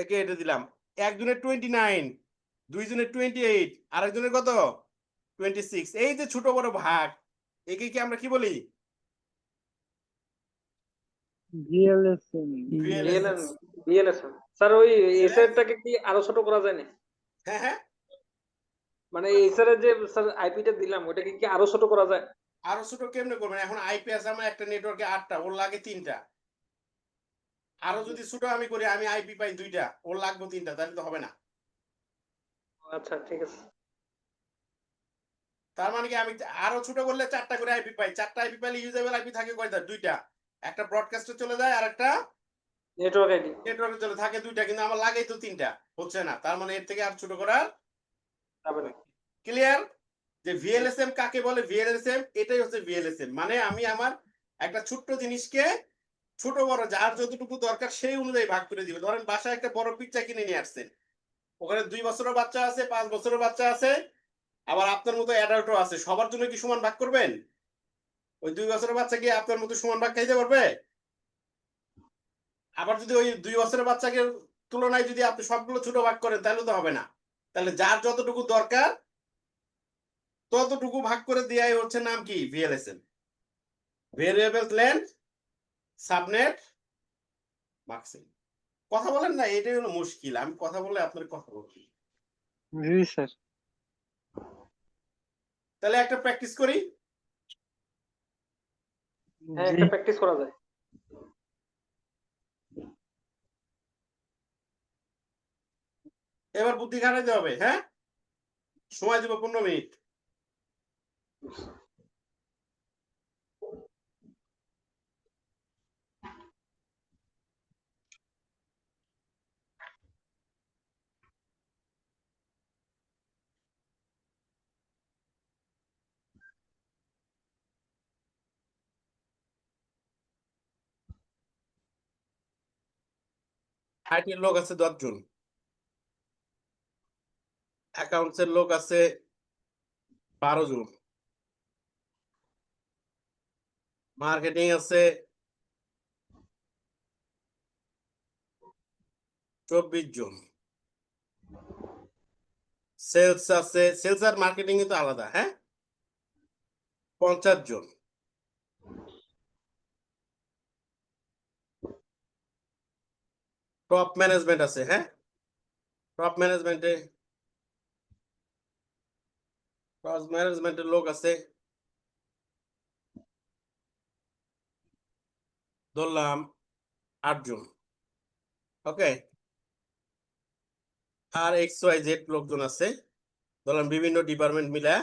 একে এটা দিলাম একজনের 29 দুইজনের 28 আরেকজনের কত 26 এই যে ছোট বড় ভাগ একে কি আমরা কি বলি VLSM VLSS বিএলএসএম স্যার ওই এসআরটাকে কি আরো ছোট করা যায় না হ্যাঁ হ্যাঁ মানে এসআর এর যে স্যার আইপিটা দিলাম ওটাকে কি আরো ছোট করা যায় আরো ছোট কেমনে করবেন এখন আইপি আছে আমার একটা নেটওয়ার্কে 8টা ওর লাগে 3টা আরো যদি ছোট আমি করি আমি আইপি পাই 2টা ওর লাগবে 3টা তাহলে তো হবে না আচ্ছা ঠিক আছে তার মানে কি আমি আরো ছোট করলে 4টা করে আইপি পাই 4টা আইপি পাইলে ইউজেবল আইপি থাকে কয়টা 2টা একটা ব্রডকাস্টে চলে যায় আর একটা নেটওয়ার্ক আইডি নেটওয়ার্কে চলে থাকে 2টা কিন্তু আমার লাগেই তো 3টা হচ্ছে না তার মানে এর থেকে আর ছোট করার যাবে না ক্লিয়ার যে ভিএলএসএম কাকে বলে ভিএলএসএম এটাই হচ্ছে ভিএলএসএম মানে আমি আমার একটা ছোট্ট জিনিসকে ছোট বড় যার যতটুকু দরকার সেই অনুযায়ী ভাগ করে দিব ধরেন বাসায় একটা বড় পিজ্জা কিনে নিয়ে আসছেন ওখানে 2 বছরের বাচ্চা আছে 5 বছরের বাচ্চা আছে আবার আপনার মতো অ্যাডাল্টও আছে সবার জন্য কি সমান ভাগ করবেন ওই 2 বছরের বাচ্চা কি আপনার মতো সমান ভাগ খাইতে পারবে আবার যদি ওই 2 বছরের বাচ্চাকে তুলনায় যদি আপনি সবগুলো ছোট ভাগ করেন তাহলে তো হবে না তাহলে যার যতটুকু দরকার ততটুকু ভাগ করে দেয়াই হচ্ছে নাম কি ভিএলএসএম ভেরিয়েবল লেন্থ সাবনেট মার্কসিং কথা বলেন না এটাই হলো মুশকিল আমি কথা বললে আপনার কথা বলছি জি স্যার তাহলে একটা প্র্যাকটিস করি হ্যাঁ জি একটা প্র্যাকটিস করা যায় এবার বুদ্ধি খাটাইতে হবে হ্যাঁ সময় দেব 15 মিনিট আইটির লোক আছে 10 জন অ্যাকাউন্টস এর লোক আছে 12 জন মার্কেটিং আছে 24 জন সেলস আছে সেলস আর মার্কেটিং তো আলাদা হ্যাঁ 50 জন টপ ম্যানেজমেন্ট আছে হ্যাঁ টপ ম্যানেজমেন্টের লোক আছে ধরলাম 8 জন ওকে আর এক্স ওয়াই জেড লোকজন আছে ধরলাম বিভিন্ন ডিপার্টমেন্ট মিলে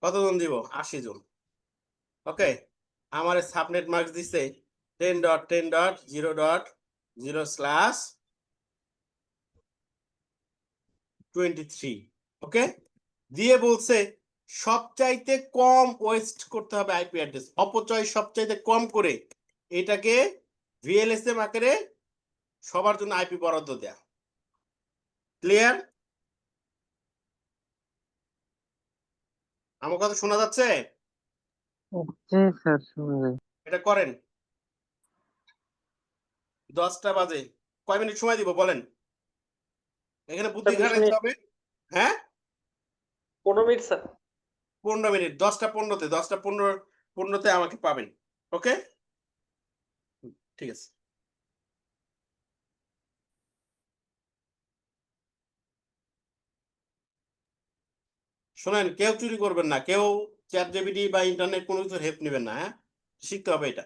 কতজন দিব 80 জন ওকে আমার সাবনেট মার্কস দিছে 10.10.0/23 ওকে দিয়ে বলছে সবচাইতে কম ওয়েস্ট করতে হবে আইপি অ্যাড্রেস অপচয় সবচাইতে কম করে এটাকে ভিএলএসএম আকারে সবার জন্য আইপি বরাদ্দ দেয়া ক্লিয়ার আমার কথা শোনা যাচ্ছে জি স্যার শোনা যায়। এটা করেন 10টা বাজে কয় মিনিট সময় দিব বলেন এখানে বুদ্ধি 20 খাটাইতে মিনিট হবে হ্যাঁ 15 মিনিট স্যার 15 মিনিট 10টা 15তে 10টা 15তে আমাকে পাবেন ওকে ঠিক আছে শোনেন কেউ চুরি করবেন না কেউ চ্যাট জিপিটি বা ইন্টারনেট কোনো কিছুর হেল্প নেবেন না হ্যাঁ শিখতে হবে এটা।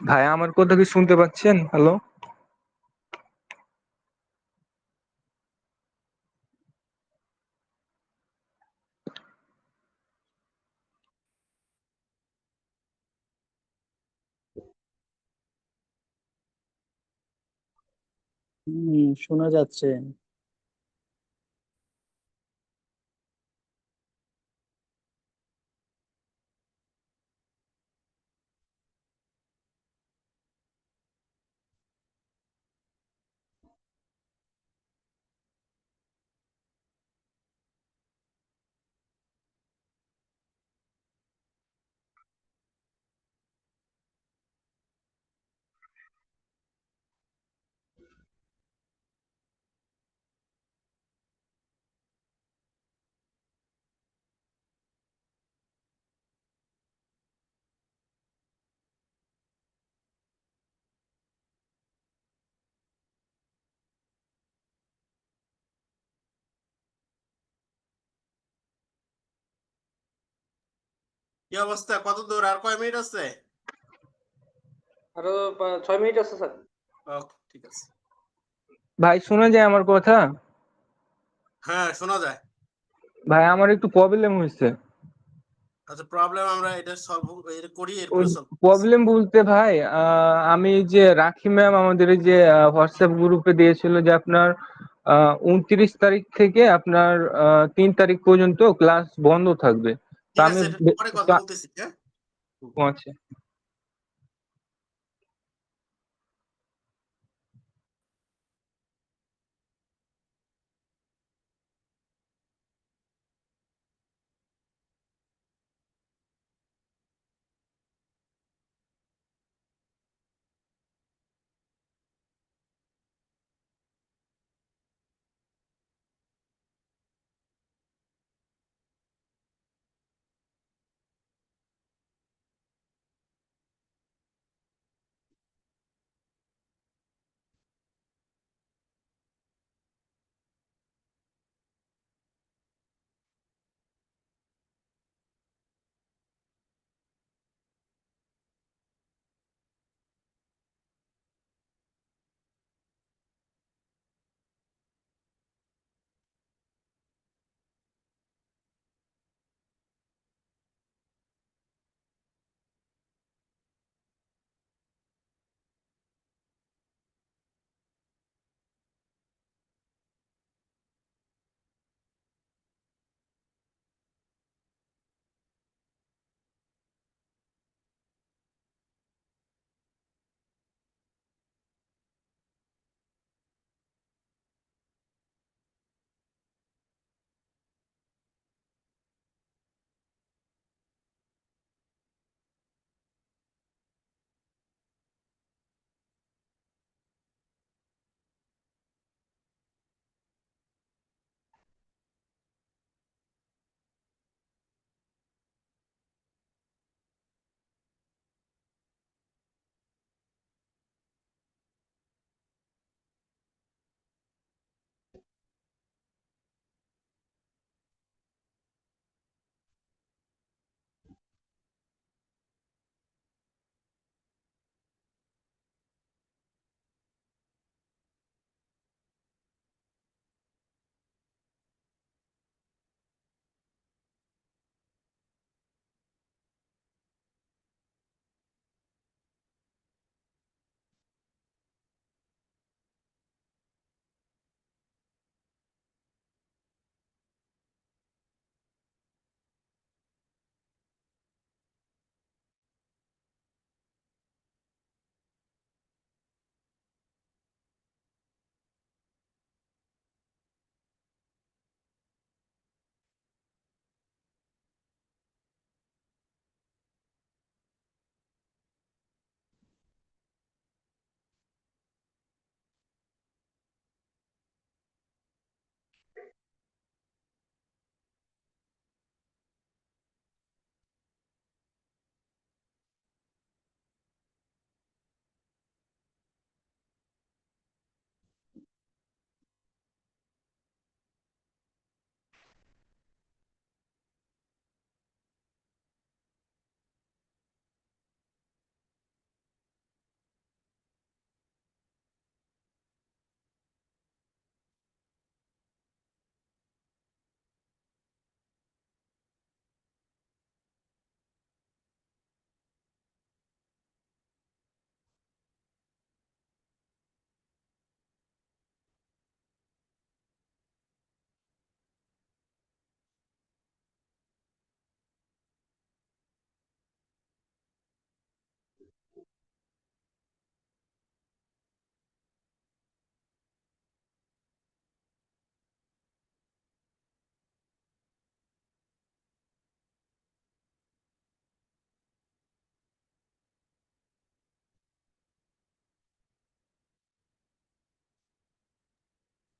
ভাই আমার কথা কি শুনতে পাচ্ছেন? হ্যালো? শোনা যাচ্ছে। কি অবস্থা, কত দূর, আর কয় মিনিট আছে? আরো 6 মিনিট আছে স্যার। ওকে, ঠিক আছে। ভাই শোনা যায় আমার কথা? হ্যাঁ, শোনা যায়। ভাই আমার একটু প্রবলেম হয়েছে। আচ্ছা, প্রবলেম আমরা এটা সলভ করি, ওই এরপরে সলভ। প্রবলেম বলতে ভাই আমি যে রাখি ম্যাম আমাদের এই যে হোয়াটসঅ্যাপ গ্রুপে দিয়েছিল যে আপনার 29 তারিখ থেকে আপনার 3 তারিখ পর্যন্ত ক্লাস বন্ধ থাকবে। তো ঠিক আমি আছে, এটা পরে কথা বলতেছি। হ্যাঁ, আচ্ছা।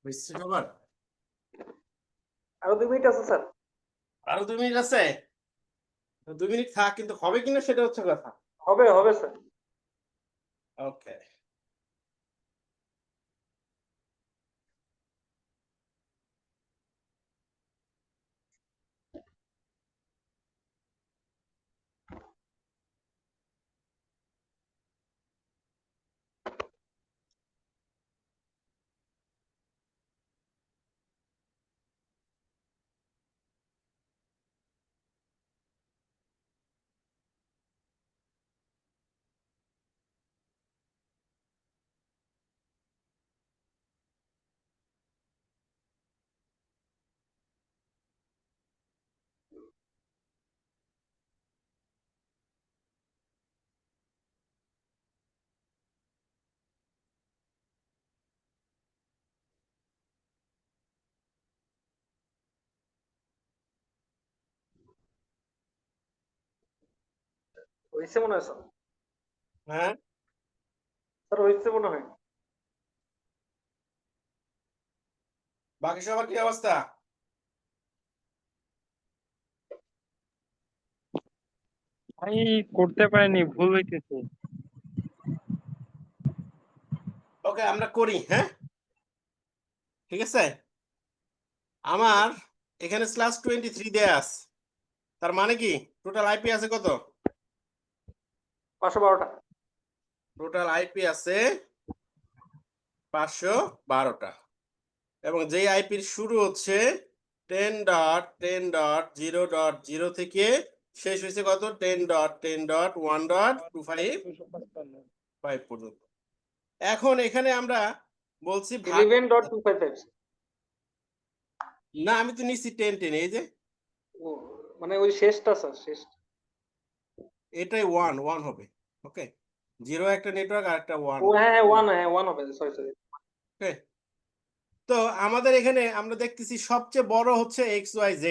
বুঝছি সবার? আরো 2 মিনিট আছে স্যার। আরো 2 মিনিট আছে? 2 মিনিট থাক, কিন্তু হবে কিনা সেটা হচ্ছে কথা। হবে হবে স্যার। ওকে। হইছে মনে হয় স্যার। হ্যাঁ, স্যার হইছে মনে হয়। বাকি সবার কি অবস্থা? ভাই করতে পারিনি, ভুল হইতেছে। ওকে, আমরা করি। হ্যাঁ, ঠিক আছে। আমার এখানে /23 দেয়া আছে, তার মানে কি টোটাল আইপি আছে কত? 512টা। টোটাল আইপি আছে 512টা, এবং যেই আইপির শুরু হচ্ছে 10.10.0.0 থেকে শেষ হয়েছে কত? 10.10.1.255 পর্যন্ত। এখন এখানে আমরা বলছি ভাগ, 11.255 না আমি তো নিচ্ছি 10 এই যে ও মানে ওই শেষটা স্যার, শেষ। এটাই 1 হবে। ওকে, 0 একটা নেটওয়ার্ক আর একটা 1। ও হ্যাঁ হ্যাঁ 1, হ্যাঁ 1 হবে, সরি সরি। ওকে, তো আমাদের এখানে আমরা দেখতেছি সবচেয়ে বড় হচ্ছে XYZ,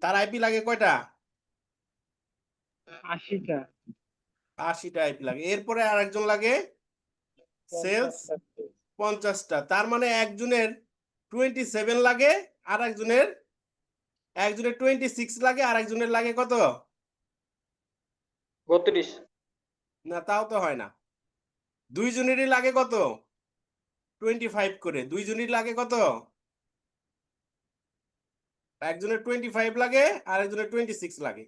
তার আইপি লাগে কয়টা? 80টা। 80টা আইপি লাগে। এরপরে আরেকজন লাগে সেলস 50টা, তার মানে একজনের 27 লাগে, আর একজনের 26 লাগে, আর একজনের লাগে কত? 32। না, তাও তো হয় না। দুইজনেরই লাগে কত? 25 করে। দুইজনেরই লাগে কত? একজনের 25 লাগে, আর একজনের 26 লাগে।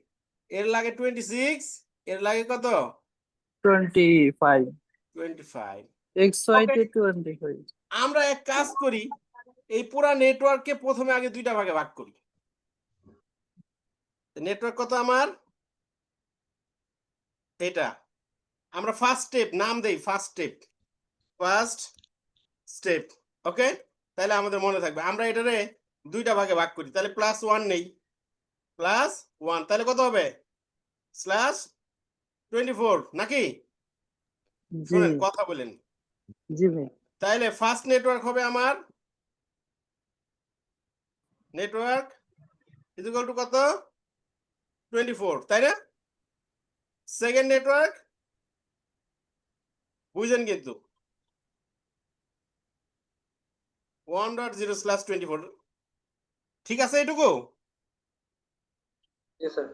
এর লাগে 26, এর লাগে কত? 25 25। XY ওকে, তে 25। আমরা এক কাজ করি, এই পুরা নেটওয়ার্ককে প্রথমে আগে দুইটা ভাগে ভাগ করি। নেটওয়ার্ক কত আমার? এটা আমরা ফার্স্ট স্টেপ নাম দেই, ফার্স্ট স্টেপ। ওকে, তাহলে আমাদের মনে থাকবে। আমরা এটারে দুইটা ভাগে ভাগ করি, তাহলে +1 নেই, +1, তাহলে কত হবে? /24 নাকি? জি শুনেন, কথা বলেন। জি ভাই। তাহলে ফার্স্ট নেটওয়ার্ক হবে আমার নেটওয়ার্ক ইকুয়াল টু কত? 24, তাই না? সেকেন্ড নেটওয়ার্ক বুঝেন কিন্তু 1.0/24, ঠিক আছে এটুকু? জি স্যার।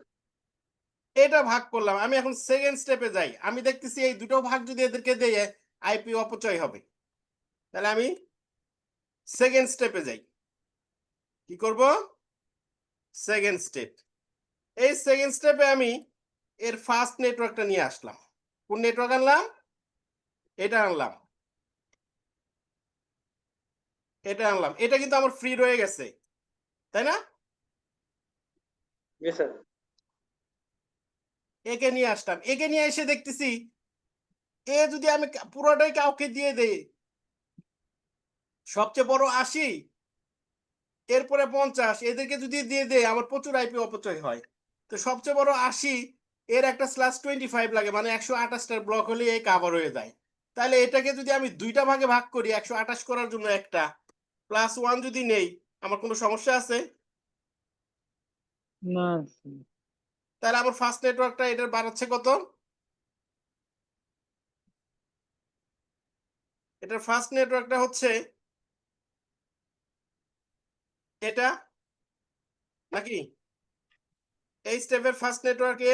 এটা ভাগ করলাম। আমি এখন সেকেন্ড স্টেপে যাই। আমি দেখতেছি এই দুটো ভাগ যদি এদেরকে দেয় আইপি অপচয় হবে, তাহলে আমি সেকেন্ড স্টেপে যাই। কি করব? Second step. এই সেকেন্ড স্টেপে আমি এর ফার্স্ট নেটওয়ার্কটা নিয়ে আসলাম। কোন নেটওয়ার্ক আনলাম? এটা আনলাম, এটা আনলাম। এটা কিন্তু আমার ফ্রি রয়ে গেছে, তাই না? জি স্যার। একে নিয়ে আসলাম। একে নিয়ে এসে দেখতেছি এ যদি আমি পুরোটাই কাউকে দিয়ে দেই, সবচেয়ে বড় 80, এরপরে 50, এদেরকে যদি দিয়ে দেই আমার প্রচুর আইপি অপচয় হয়। তো সবচেয়ে বড় 80, এর একটা /25 লাগে, মানে 128টার ব্লক হলে এই কাভার হয়ে যায়। তাহলে এটাকে যদি আমি দুইটা ভাগে ভাগ করি, 128 করার জন্য একটা, +1 যদি নেই, আমার কোনো সমস্যা আছে? না তাহলে আমার ফার্স্ট নেটওয়ার্কটা এটার বাড়াচ্ছে কত? এটার ফার্স্ট নেটওয়ার্কটা হচ্ছে এটা নাকি এই স্টেপের ফার্স্ট নেটওয়ার্কে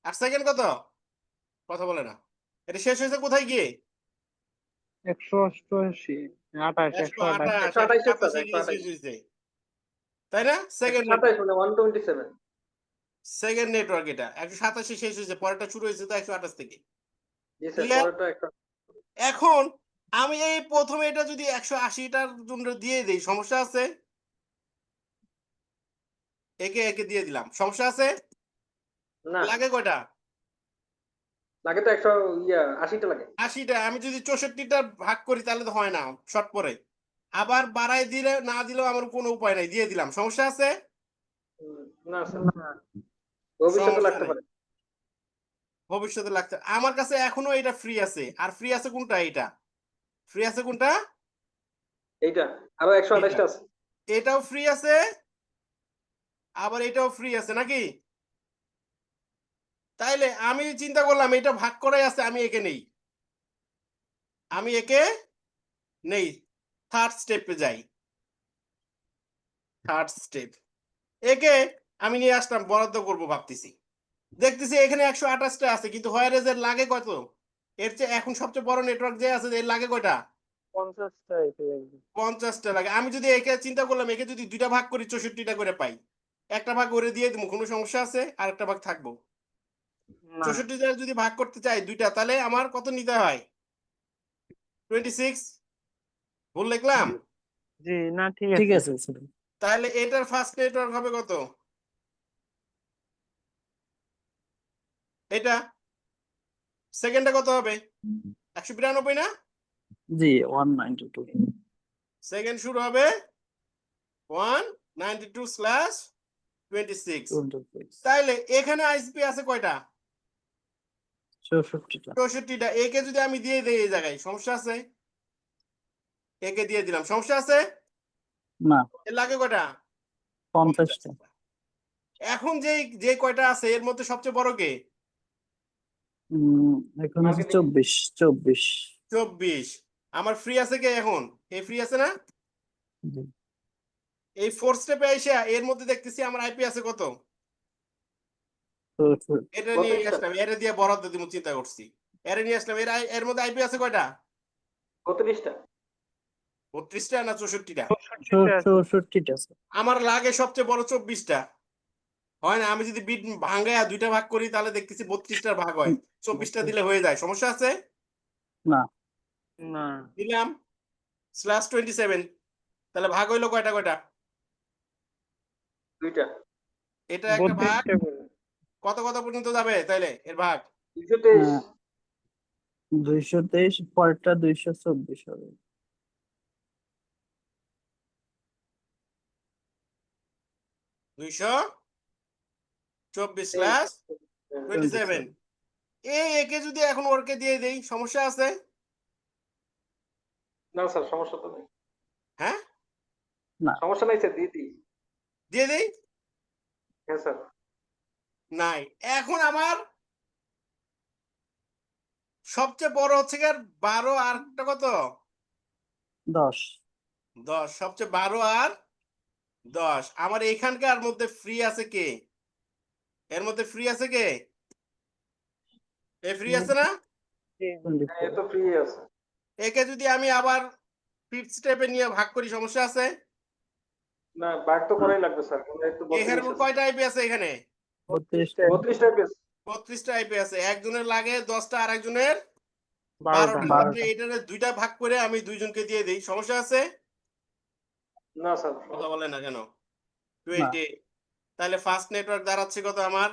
আর সেকেন্ড কত কথা বলে না এটা শেষ হয়েছে কোথায় গিয়ে 188 28 128 128 তাই না সেকেন্ড 127 মানে 127 সেকেন্ড নেটওয়ার্ক এটা 187 শেষ হয়েছে পরেরটা শুরু হয়েছে তো 128 থেকে জি স্যার Clear? পরেরটা একটা এখন আমি এই প্রথমে এটা যদি 180টার জন্য দিয়ে দেই সমস্যা আছে একে একে দিয়ে দিলাম সমস্যা আছে না লাগে কয়টা লাগে তো 180টা লাগে 80টা আমি যদি 64টা ভাগ করি তাহলে তো হয় না শর্ট পরে আবার বাড়াই দিলে না দিলেও আমার কোনো উপায় নাই দিয়ে দিলাম সমস্যা আছে না স্যার ভবিষ্যতে লাগতে পারে ভবিষ্যতে লাগতে আমার কাছে এখনো এটা ফ্রি আছে আর ফ্রি আছে কোনটা এটা ফ্রি আছে কোনটা এইটা আরো 128টা আছে এটাও ফ্রি আছে আবার এটাও ফ্রি আছে নাকি তাইলে আমি চিন্তা করলাম এটা ভাগ করাই আছে আমি একে নেই নেই থার্ড স্টেপে যাই থার্ড স্টেপ একে আমি নিয়ে আসলাম বরাদ্দ করব ভাবতেছি দেখতেছি এখানে 128টা আছে কিন্তু হোয়ারেজের লাগে কত এর চেয়ে এখন সবচেয়ে বড় নেটওয়ার্ক যে আছে এর লাগে কয়টা 50টা এসে যাবে 50টা লাগে আমি যদি একে চিন্তা করলাম একে যদি দুইটা ভাগ করি 64টা করে পাই একটা ভাগ করে দিয়ে দিব কোনো সমস্যা আছে আর একটা ভাগ থাকবো না 64টা যদি ভাগ করতে চাই দুইটা তাহলে আমার কত নিতে হয় 26 ভুল লিখলাম জি না ঠিক ঠিক আছে আছে স্যার তাহলে এটার ফার্স্ট নেটওয়ার্ক হবে কত এটা সেকেন্ডটা কত হবে 192 না জি 192 সেকেন্ড শুরু হবে 192/26 26 তাইলে এখানে আইসপি আছে কয়টা 64টা 64টা একে যদি আমি দিয়ে দেই এই জায়গায় সমস্যা আছে একে দিয়ে দিলাম সমস্যা আছে না এর লাগে কয়টা 50টা এখন যে কয়টা আছে এর মধ্যে সবচেয়ে বড় কে এখন হচ্ছে 24 24 আমার ফ্রি আছে কে এখন এই ফ্রি আছে না জি এই ফোর স্টেপে এসে এর মধ্যে দেখতেছি আমার আইপি আছে কত তো এটা নিয়ে আসলাম এর দিয়ে বরাদ্দ দিব চিন্তা করছি এর নিয়ে আসলাম এর মধ্যে আইপি আছে কয়টা 32টা 32টা না 64টা 64টা আছে আমার লাগে সবচেয়ে বড় 24টা হয় না আমি যদি বিট ভাঙায়া দুইটা ভাগ করি তাহলে দেখতেছি 32টার ভাগ হয় 24টা দিলে হয়ে যায় সমস্যা আছে না না দিলাম /27 তাহলে ভাগ হইলো কয়টা দুইটা এটা একটা ভাগ 32টা করে কত পর্যন্ত যাবে তাইলে এর ভাগ 223 223 পরেরটা 224 হবে 224/27 একে যদি এখন ওরকে দিয়ে দেই সমস্যা আছে না স্যার সমস্যা তো নেই হ্যাঁ সমস্যা নাই স্যার দিয়ে দিই দিয়ে দেই হ্যাঁ স্যার নাই এখন আমার সবচেয়ে বড় হচ্ছে কি আর 12 আর একটা কত 10 সবচেয়ে 12 আর 10 আমার এখানকার মধ্যে ফ্রি আছে কে এর মধ্যে ফ্রি আছে কে এ ফ্রি আছে না এ তো ফ্রি আছে একে যদি আমি আবার ফিফথ স্টেপে নিয়ে ভাগ করি সমস্যা আছে না ভাগ তো করাই লাগবে স্যার একটু এখানে কয়টা আইপি আছে এখানে 32টা 32টা পেজ 32টা আইপি আছে একজনের লাগে 10টা আর একজনের 12টা 12টা এটারে দুইটা ভাগ করে আমি দুইজনকে দিয়ে দেই সমস্যা আছে না স্যার কথা বলে না কেন 20 তাহলে ফার্স্ট নেটওয়ার্ক দাঁড়াচ্ছে কত আমার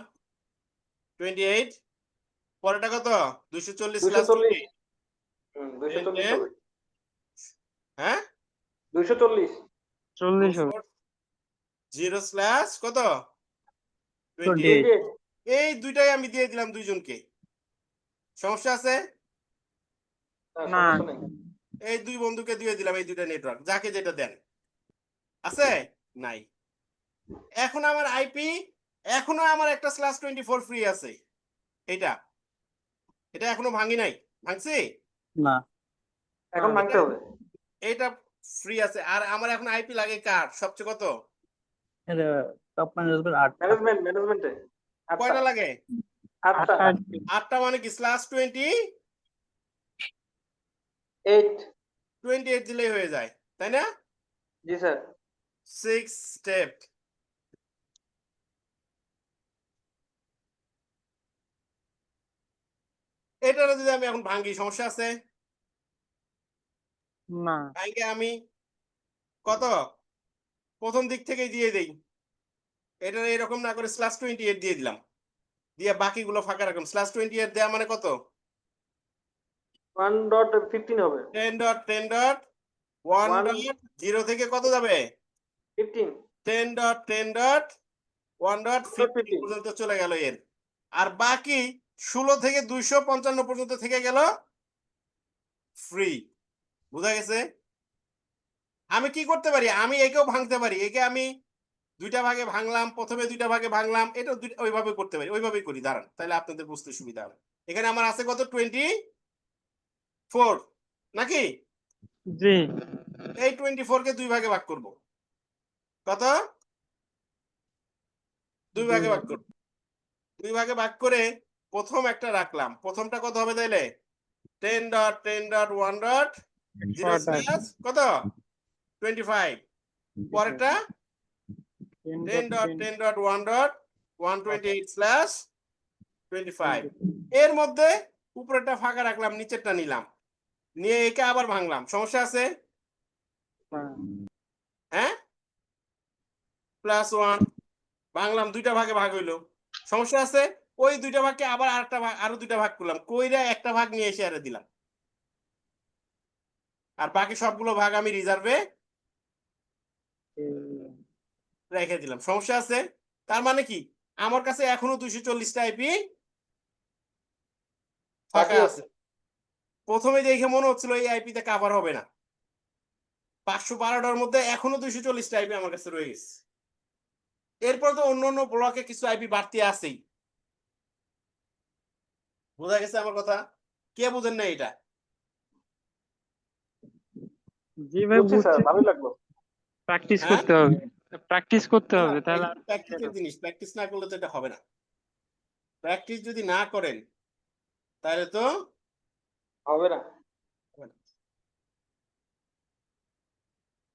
28 পরেরটা কত 240 240 240 হবে হ্যাঁ 240 40 হবে 0 কত 28 28 এই দুইটাই আমি দিয়ে দিলাম দুইজনকে সমস্যা আছে না না। সমস্যা নেই এই দুই বন্ধুকে দিয়ে দিলাম এই দুইটা নেটওয়ার্ক যাকে যেটা দেন আছে নাই এখন আমার আইপি এখনো আমার একটা /24 ফ্রি আছে এটা এখনো ভাঙি নাই ভাঙছি না এখন ভাঙতে হবে এটা ফ্রি আছে। আর আমার এখন আইপি লাগে কার সবচেয়ে কত? এটা টপ ম্যানেজমেন্ট 8 ম্যানেজমেন্টে কয়টা লাগে? 8টা 8টা মানে কি /20 8 28 দিলেই হয়ে যায়, তাই না? জি স্যার 6 স্টেপ। এটার যদি আমি এখন ভাঙি সমস্যা আছে? না ভাঙে আমি কত প্রথম দিক থেকেই দিয়ে দেই। এটা এরকম না করে /28 দিয়ে দিলাম, দিয়ে বাকিগুলো ফাঁকা রাখলাম। /28 দেওয়া মানে কত? 1.15 হবে 10.10.1.0 থেকে কত যাবে? 15 10.10.1.15 পর্যন্ত চলে গেল এর। আর বাকি 16 থেকে 255 পর্যন্ত থেকে গেল ফ্রি। বুঝা গেছে? আমি কি করতে পারি? আমি একেও ভাঙতে পারি। একে আমি দুইটা ভাগে ভাঙলাম, প্রথমে দুইটা ভাগে ভাঙলাম, এটা ওইভাবে করতে পারি, ওইভাবেই করি। দাঁড়ান, তাহলে আপনাদের বুঝতে সুবিধা হবে। এখানে আমার আছে কত? 24 নাকি? জি এই 24 কে দুই ভাগে ভাগ করব। কত? দুই ভাগে ভাগ করব। দুই ভাগে ভাগ করে প্রথম একটা রাখলাম। প্রথমটা কত হবে তাইলে? 10.10.1.0 কত? 25। পরেরটা 10.10.1.128/25। এর মধ্যে উপরেরটা ফাঁকা রাখলাম, নিচেরটা নিলাম, নিয়ে একে আবার ভাঙলাম। সমস্যা আছে? হ্যাঁ, +1 ভাঙলাম, দুইটা ভাগে ভাগ হইলো। সমস্যা আছে? ওই দুইটা ভাগকে আবার আরেকটা ভাগ, আরো দুইটা ভাগ করলাম, কইরা একটা ভাগ নিয়ে এসে আরে দিলাম। আর বাকি সবগুলো ভাগ আমি রিজার্ভে রেখে দিলাম। সমস্যা আছে? তার মানে কি আমার কাছে এখনো 240টা আইপি ফাঁকা আছে। প্রথমে দেখে মনে হচ্ছিল এই আইপিতে কভার হবে না। 512টার মধ্যে এখনো 240টা আইপি আমার কাছে রয়ে গেছে। এরপর তো অন্য অন্য ব্লকে কিছু আইপি বাড়তি আছেই। বোঝা গেছে আমার কথা? কে বুঝেন না এটা? জি ভাই বুঝছি স্যার বুঝছি, ভালোই লাগলো প্র্যাকটিস হ্যাঁ, করতে হবে, প্র্যাকটিস করতে না হবে তাহলে প্র্যাকটিসের জিনিস, প্র্যাকটিস না করলে তো এটা হবে না। প্র্যাকটিস যদি না করেন তাহলে তো হবে না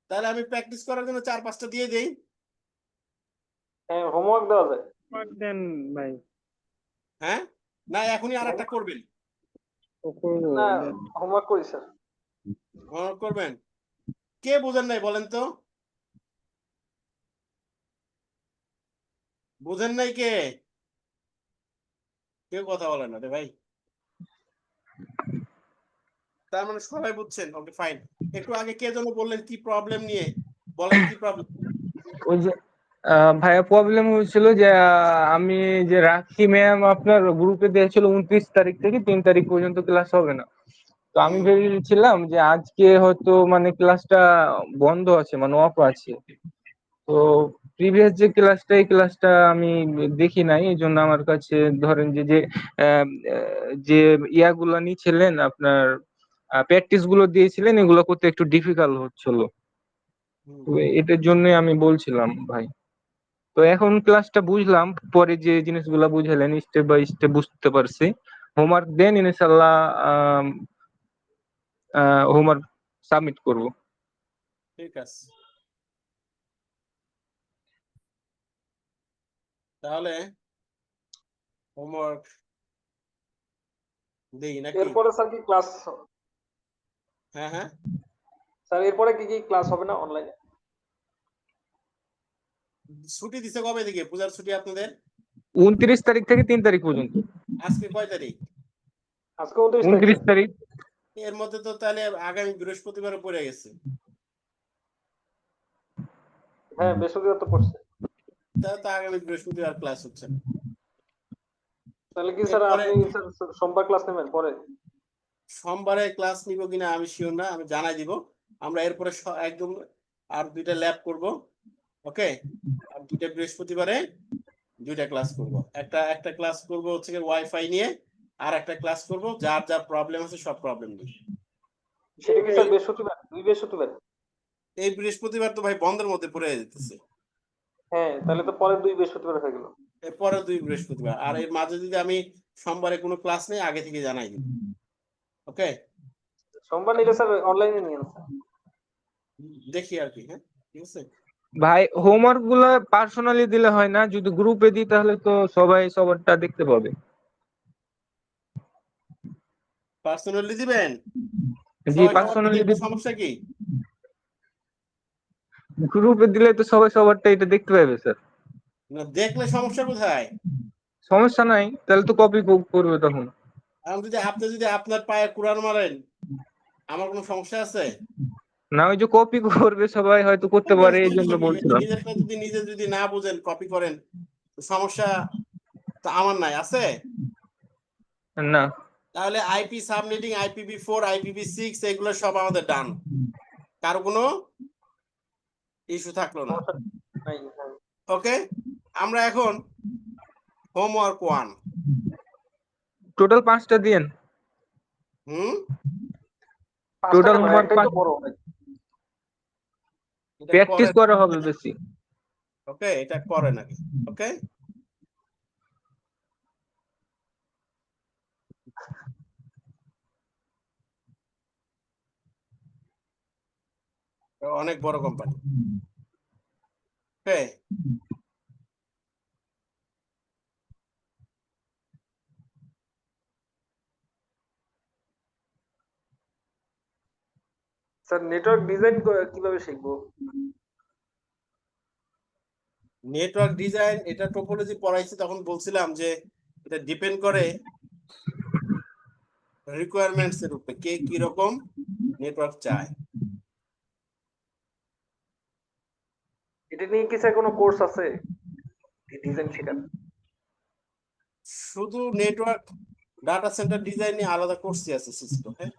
তাহলে আমি প্র্যাকটিস করার জন্য 4-5টা দিয়ে দেই। হ্যাঁ হোমওয়ার্ক দেওয়া যায় homework দেন ভাই। হ্যাঁ, না এখনই আর একটা করবেন? ও করবো না দেন। হোমওয়ার্ক করি স্যার করবেন। কে বুঝেন নাই বলেন তো? বুঝেন নাই কে? কেউ কথা বলেন না রে ভাই। তার মানে সবাই বুঝছেন? Okay fine. একটু আগে কে যেন বললেন কি প্রবলেম নিয়ে, বলেন কি প্রবলেম? ওই যে ভাইয়া প্রবলেম হয়েছিল যে আমি যে রাখি ম্যাম আপনার গ্রুপে দিয়েছিল 29 তারিখ থেকে 3 তারিখ পর্যন্ত ক্লাস হবে না। তো আমি ভেবেছিলাম যে আজকে হয়তো মানে ক্লাসটা বন্ধ আছে, মানে অফ আছে। তো প্রিভিয়াস যে ক্লাসটা, এই ক্লাসটা আমি দেখি নাই, এই জন্য আমার কাছে ধরেন যে যে আহ, যে ইয়াগুলা নিয়েছিলেন আপনার, প্র্যাকটিস গুলো দিয়েছিলেন, এগুলো করতে একটু ডিফিকাল্ট হচ্ছিল। তো এটার জন্যই আমি বলছিলাম ভাই। তো এখন ক্লাসটা বুঝলাম, পরে যে জিনিসগুলা বুঝালেন স্টেপ বাই স্টেপ বুঝতে পারছি। হোমওয়ার্ক দেন, ইনশাল্লাহ হোমওয়ার্ক সাবমিট করব। ঠিক আছে, তাহলে হোমওয়ার্ক দেই নাকি? এরপরে স্যার কি ক্লাস হ্যাঁ হ্যাঁ, স্যার এরপরে কি কি ক্লাস হবে না অনলাইনে ছুটি দিছে কবে থেকে? পূজার ছুটি আপনাদের 29 তারিখ থেকে 3 তারিখ পর্যন্ত। আজকে কয় তারিখ? আজকে 29 তারিখ 29 তারিখ। এর মধ্যে তো তাহলে আগামী বৃহস্পতিবারও পড়ে গেছে। হ্যাঁ বৃহস্পতিবার তো পড়ছে তাহলে তো আগামী বৃহস্পতিবার ক্লাস হচ্ছে না। তাহলে কি স্যার এরপরে আপনি স্যার সোমবার ক্লাস নেবেন পরে সোমবারে ক্লাস নিব কিনা আমি শিওর না, আমি জানাই দিব। আমরা এরপরে একদম আর 2টা ল্যাব করব। ওকে, আর 2টা বৃহস্পতিবারে 2টা ক্লাস করব। একটা ক্লাস করব হচ্ছে ওয়াইফাই নিয়ে, আর একটা ক্লাস করব যার যা প্রবলেম আছে সব প্রবলেম নিয়ে। সেটা কি স্যার বৃহস্পতিবার 2 বৃহস্পতিবার এই বৃহস্পতিবার তো ভাই বন্ধের মধ্যে পড়ে যেতেছে, হ্যাঁ, তাহলে তো পরের 2 বৃহস্পতিবার হয়ে গেল। এর পরের 2 বৃহস্পতিবার, আর এর মাঝে যদি আমি সোমবারে কোনো ক্লাস নেই আগে থেকে জানাই দিব। ওকে, সোমবার নিলে স্যার অনলাইনে নিয়ে স্যার। দেখি আর কি। হ্যাঁ, ঠিক আছে। ভাই হোমওয়ার্ক গুলা পার্সোনালি দিলে হয় না, যদি গ্রুপে দিই তাহলে তো সবাই সবারটা দেখতে পাবে। পার্সোনালি দিবেন, জি সবাই সবারটা পার্সোনালি দেখলে সমস্যা কি? গ্রুপে দিলে তো সবাই সবারটা এটা দেখতে পাবে স্যার। না দেখলে সমস্যা কোথায়? সমস্যা নাই, তাহলে তো কপি করবে তখন। আমি যদি আপনি যদি আপনার পায়ে কুড়াল মারেন, আমার কোনো সমস্যা আছে? না, ওই যে কপি করবে সবাই হয়তো করতে পারে, এই জন্য বলছিলাম। নিজেরটা যদি নিজে যদি না বুঝেন কপি করেন, তো সমস্যা তো আমার নাই, আছে? না, তাহলে আইপি সাবনেটিং, IPv4, IPv6 এগুলো সব আমাদের ডান, কারো কোনো ইস্যু থাকলো না। সমস্যা নাই। হ্যাঁ। ওকে, আমরা এখন হোমওয়ার্ক 1। টোটাল 5টা দিয়েন। হুম, 5 টোটাল টাকা হোমওয়ার্ক একটাই তো বড় অনেক। এটা প্র্যাকটিস করেন। করা হবে বেশি। ওকে, এটা করেন আগে। ওকে, অনেক বড় কোম্পানি। ওকে, স্যার নেটওয়ার্ক ডিজাইন কিভাবে শিখবো? নেটওয়ার্ক ডিজাইন, এটা টোপোলজি পড়াইছি, তখন বলছিলাম যে এটা ডিপেন্ড করে রিকোয়ারমেন্টস এর উপরে, কে কি রকম নেটওয়ার্ক চায়। এটা নিয়ে কি স্যার কোনো কোর্স আছে ডিজাইন শেখার? শুধু নেটওয়ার্ক ডাটা সেন্টার ডিজাইন নিয়ে আলাদা কোর্সই আছে সিসকো। হ্যাঁ,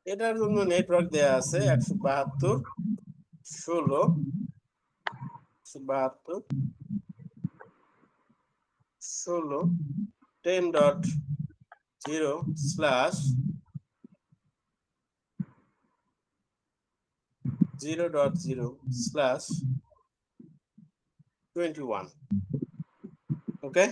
এটার জন্য নেটওয়ার্ক দেয়া আছে 172 16 172 16 10.0 স্ল্যাশ 0.0 স্ল্যাশ 21। ওকে,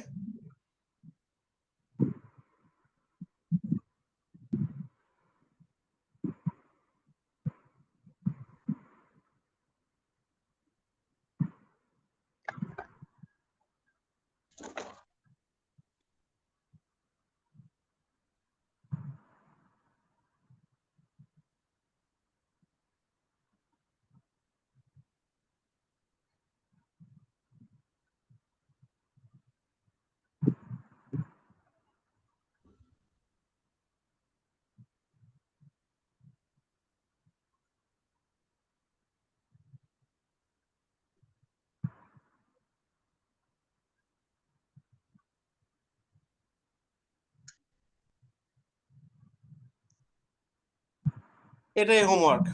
এটাই হোমওয়ার্ক।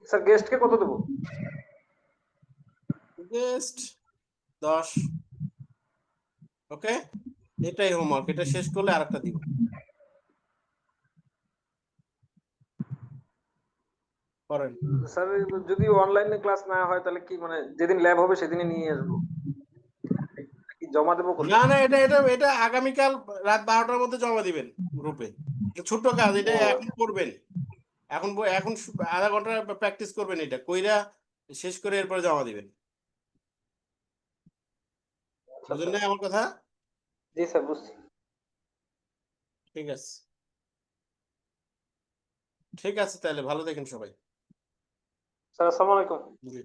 স্যার গেস্টকে কত দেবো? জাস্ট 10। ওকে, এটাই হোমওয়ার্ক, এটা শেষ করলে আরেকটা দিব। করেন। স্যার যদি অনলাইনে ক্লাস না হয় তাহলে কি মানে যেদিন ল্যাব হবে সেদিনই নিয়ে আসবো? কি জমা দেবো না কোথায়? না, এটা এটা এটা আগামীকাল রাত 12টার মধ্যে জমা দিবেন গ্রুপে। ছোট্ট কাজ, এটা ও এখন করবেন। এখন এখন আধা ঘন্টা প্র্যাকটিস করবেন, এটা কইরা শেষ করে এরপরে জমা দিবেন। আচ্ছা বুঝলেন স্যার। না আমার কথা? জি স্যার বুঝছি। ঠিক আছে, ঠিক আছে, তাহলে ভালো দেখেন সবাই। স্যার আসসালামু আলাইকুম। জি।